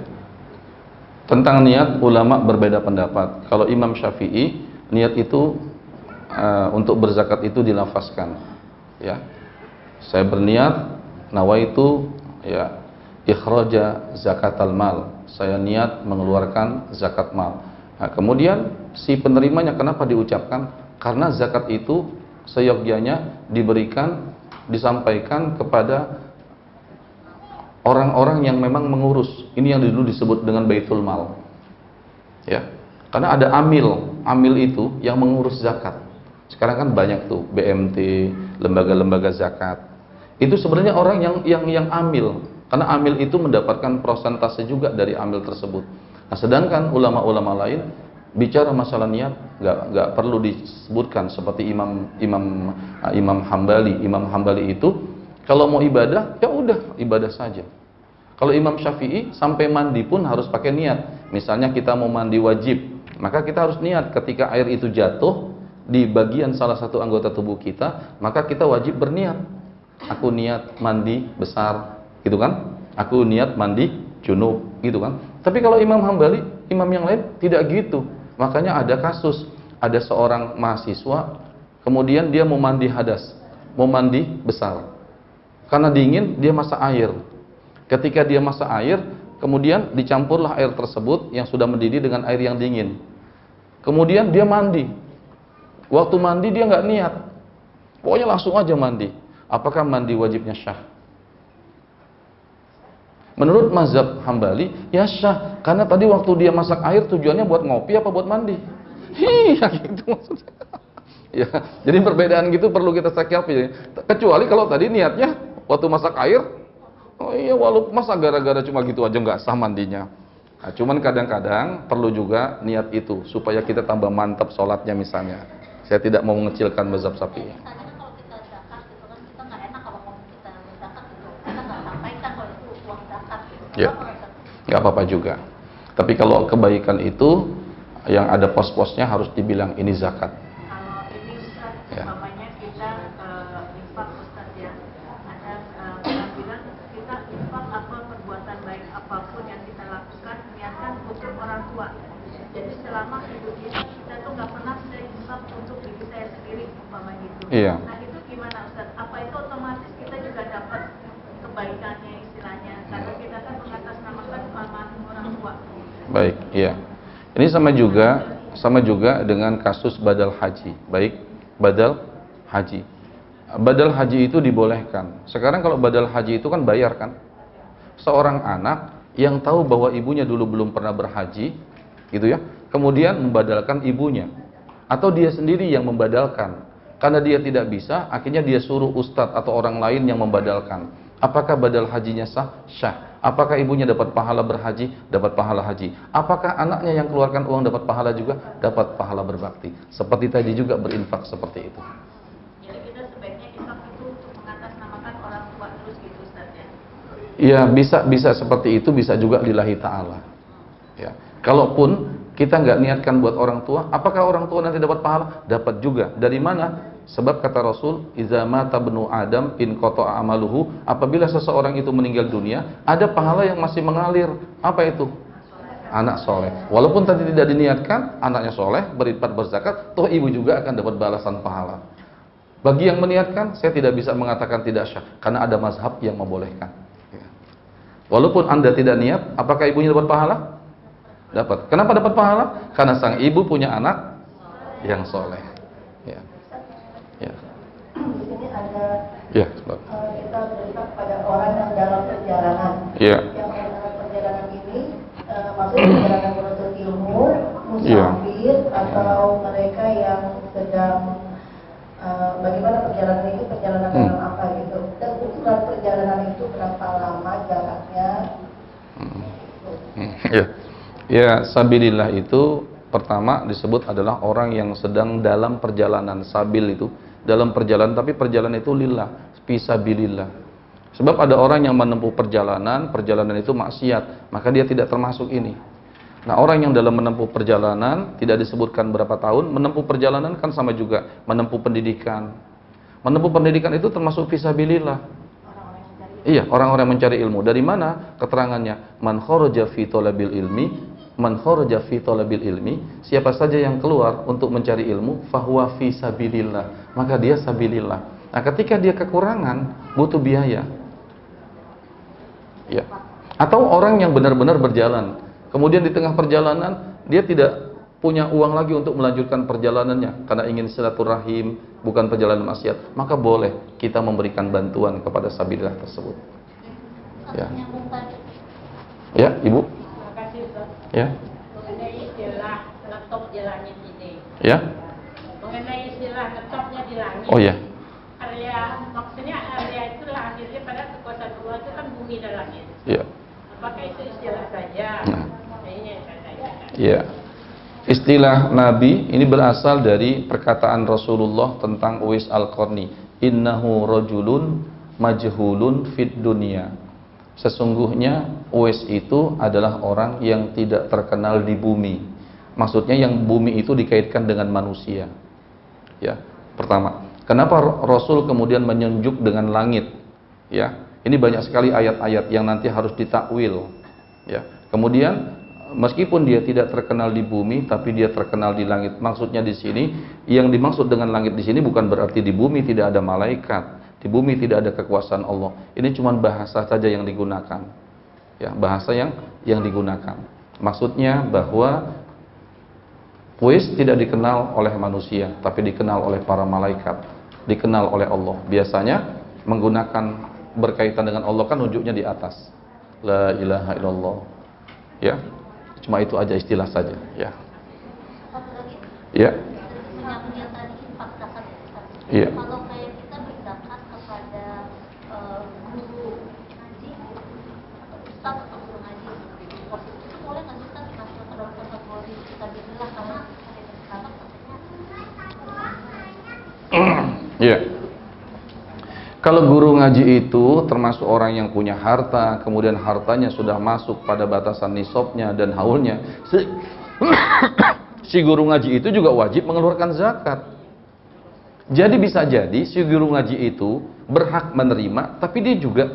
Tentang niat, ulama berbeda pendapat. Kalau Imam Syafi'i, niat itu untuk berzakat itu dilafazkan. Ya, saya berniat, nawaitu, ya, ikhraja zakatal mal. Saya niat mengeluarkan zakat mal. Nah, kemudian si penerimanya kenapa diucapkan? Karena zakat itu seyogyanya diberikan, disampaikan kepada orang-orang yang memang mengurus. Ini yang dulu disebut dengan baitul mal. Ya. Karena ada amil itu yang mengurus zakat. Sekarang kan banyak tuh BMT, lembaga-lembaga zakat. Itu sebenarnya orang yang amil. Karena amil itu mendapatkan persentase juga dari amil tersebut. Nah, sedangkan ulama-ulama lain bicara masalah niat nggak perlu disebutkan, seperti Imam Hambali. Imam Hambali itu kalau mau ibadah, ya udah ibadah saja. Kalau Imam Syafi'i sampai mandi pun harus pakai niat. Misalnya kita mau mandi wajib, maka kita harus niat ketika air itu jatuh di bagian salah satu anggota tubuh kita, maka kita wajib berniat. Aku niat mandi besar, gitu kan? Aku niat mandi junub, gitu kan? Tapi kalau Imam Hambali, imam yang lain tidak gitu. Makanya ada kasus, ada seorang mahasiswa, kemudian dia mau mandi hadas, mau mandi besar. Karena dingin, dia masak air. Ketika dia masak air, kemudian dicampurlah air tersebut yang sudah mendidih dengan air yang dingin. Kemudian dia mandi. Waktu mandi dia nggak niat. Pokoknya langsung aja mandi. Apakah mandi wajibnya syah? Menurut mazhab Hambali, ya syah. Karena tadi waktu dia masak air tujuannya buat ngopi apa buat mandi? Iya gitu maksudnya. Ya, jadi perbedaan gitu perlu kita sikapi. Kecuali kalau tadi niatnya waktu masak air, oh iya, walaupun masa gara-gara cuma gitu aja nggak sah mandinya. Nah, cuman kadang-kadang perlu juga niat itu supaya kita tambah mantap sholatnya misalnya. Saya tidak mau mengecilkan mazhab Syafi'i. Misalnya kan kalau kita zakat gitu kan, kita nggak enak kalau ngomong kita zakat gitu, kita nggak sampaikan kalau itu uang zakat gitu. Ya, nggak apa-apa juga. Tapi kalau kebaikan itu yang ada pos-posnya harus dibilang ini zakat. Kalau ini Ustaz, Ya. umpamanya kita infak Ustaz ya, ada orang bilang kita infak apa perbuatan baik apapun yang kita lakukan niatkan untuk orang tua. Jadi selama hidup kita tuh nggak pernah saya infak untuk diri saya sendiri umpama gitu. Iya. Nah itu gimana Ustaz? Apa itu otomatis kita juga dapat kebaikannya istilahnya? Karena kita kan mengatasnamakan almarhum orang tua. Baik, iya. Ini sama juga dengan kasus badal haji. Baik, badal haji. Badal haji itu dibolehkan. Sekarang kalau badal haji itu kan bayar kan? Seorang anak yang tahu bahwa ibunya dulu belum pernah berhaji, gitu ya, kemudian membadalkan ibunya, atau dia sendiri yang membadalkan, karena dia tidak bisa, akhirnya dia suruh ustadz atau orang lain yang membadalkan. Apakah badal hajinya sah? Syah. Apakah ibunya dapat pahala berhaji? Dapat pahala haji. Apakah anaknya yang keluarkan uang dapat pahala juga? Dapat pahala berbakti. Seperti tadi juga berinfak seperti itu. Jadi kita sebaiknya infak itu untuk mengatasnamakan orang tua terus gitu Ustaz ya. Ya, bisa seperti itu, bisa juga lillahi ta'ala. Ya. Kalaupun kita nggak niatkan buat orang tua, apakah orang tua nanti dapat pahala? Dapat juga. Dari mana? Sebab kata Rasul, "Idza mata ibnu Adam in qata'a amaluhu", apabila seseorang itu meninggal dunia, ada pahala yang masih mengalir. Apa itu? Anak soleh. Walaupun tadi tidak diniatkan, anaknya soleh, berinfak, berzakat, toh ibu juga akan dapat balasan pahala. Bagi yang meniatkan, saya tidak bisa mengatakan tidak syah, karena ada mazhab yang membolehkan. Ya. Walaupun Anda tidak niat, apakah ibunya dapat pahala? Dapat. Kenapa dapat pahala? Karena sang ibu punya anak yang soleh. Ya. Ya. Di sini ada Ya, kita berinfak pada orang yang dalam perjalanan. Ya. Yang dalam perjalanan ini maksudnya perjalanan menuntut ilmu, musafir atau mereka yang sedang bagaimana perjalanan itu perjalanan dalam apa gitu. Dan ukuran perjalanan itu berapa lama jaraknya? Ya. Ya, sabilillah itu pertama disebut adalah orang yang sedang dalam perjalanan. Sabil itu dalam perjalanan, tapi perjalanan itu lillah, fisabilillah. Sebab ada orang yang menempuh perjalanan itu maksiat, maka dia tidak termasuk ini. Nah, orang yang dalam menempuh perjalanan tidak disebutkan berapa tahun, menempuh perjalanan kan sama juga menempuh pendidikan. Menempuh pendidikan itu termasuk fisabilillah. Iya, orang-orang mencari ilmu. Dari mana keterangannya? Man kharaja fi talabil ilmi, man kharaja fi talabil ilmi, siapa saja yang keluar untuk mencari ilmu, fahuwa fi sabilillah, maka dia sabilillah. Nah, ketika dia kekurangan, butuh biaya. Ya. Atau orang yang benar-benar berjalan, kemudian di tengah perjalanan dia tidak punya uang lagi untuk melanjutkan perjalanannya karena ingin silaturahim, bukan perjalanan maksiat, maka boleh kita memberikan bantuan kepada sabilillah tersebut. Ya. Ya, Ibu. Ya. Mengenai istilah ngetop di langit ini. Ya. Mengenai istilah ngetopnya di langit. Oh ya. Area, maksudnya area itu lahirnya pada kekuasaan Allah itu kan bumi dan langit. Ya. Apakah itu istilah saja? Nah. Ini yang saya tanyakan. Ya. Istilah Nabi ini berasal dari perkataan Rasulullah tentang Uwais Al-Qarni. Innahu rajulun majhulun fid dunya. Sesungguhnya Uwais itu adalah orang yang tidak terkenal di bumi. Maksudnya yang bumi itu dikaitkan dengan manusia. Ya, pertama. Kenapa Rasul kemudian menunjuk dengan langit? Ya, ini banyak sekali ayat-ayat yang nanti harus ditakwil. Ya, kemudian meskipun dia tidak terkenal di bumi, tapi dia terkenal di langit. Maksudnya di sini, yang dimaksud dengan langit di sini bukan berarti di bumi tidak ada malaikat. Di bumi tidak ada kekuasaan Allah. Ini cuma bahasa saja yang digunakan. Ya, bahasa yang digunakan. Maksudnya bahwa Uwais tidak dikenal oleh manusia, tapi dikenal oleh para malaikat, dikenal oleh Allah. Biasanya menggunakan berkaitan dengan Allah kan unjuknya di atas. La ilaha illallah. Ya. Cuma itu aja istilah saja, ya. Satu lagi. Ya. Menyambung yang tadi infak zakat ya, Ustaz. Iya. Kalau kayak kita berzakat kepada guru ngaji atau ustaz atau guru ngaji seperti itu, posisi itu boleh nggak sih Iya. Kalau guru ngaji itu termasuk orang yang punya harta, kemudian hartanya sudah masuk pada batasan nisabnya dan haulnya, si guru ngaji itu juga wajib mengeluarkan zakat. Jadi bisa jadi si guru ngaji itu berhak menerima, tapi dia juga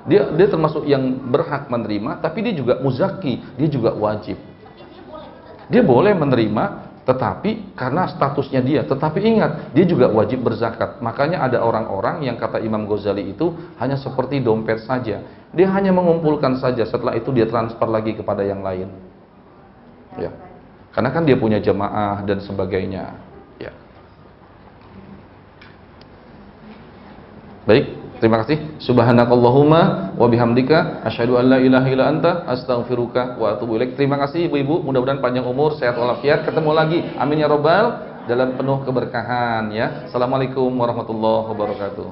dia termasuk yang berhak menerima, tapi dia juga muzaki, dia juga wajib. Dia boleh menerima, tetapi karena statusnya dia, tetapi ingat, dia juga wajib berzakat. Makanya ada orang-orang yang kata Imam Ghazali itu hanya seperti dompet saja. Dia hanya mengumpulkan saja, setelah itu dia transfer lagi kepada yang lain. Ya. Karena kan dia punya jamaah dan sebagainya. Ya. Baik, terima kasih. Subhanakallahumma wa bihamdika asyhadu an la ilaha illa anta astaghfiruka wa atubu ilaik. Terima kasih Ibu-ibu, mudah-mudahan panjang umur, sehat walafiat. Ketemu lagi. Amin ya rabbal dalam penuh keberkahan ya. Assalamualaikum warahmatullahi wabarakatuh.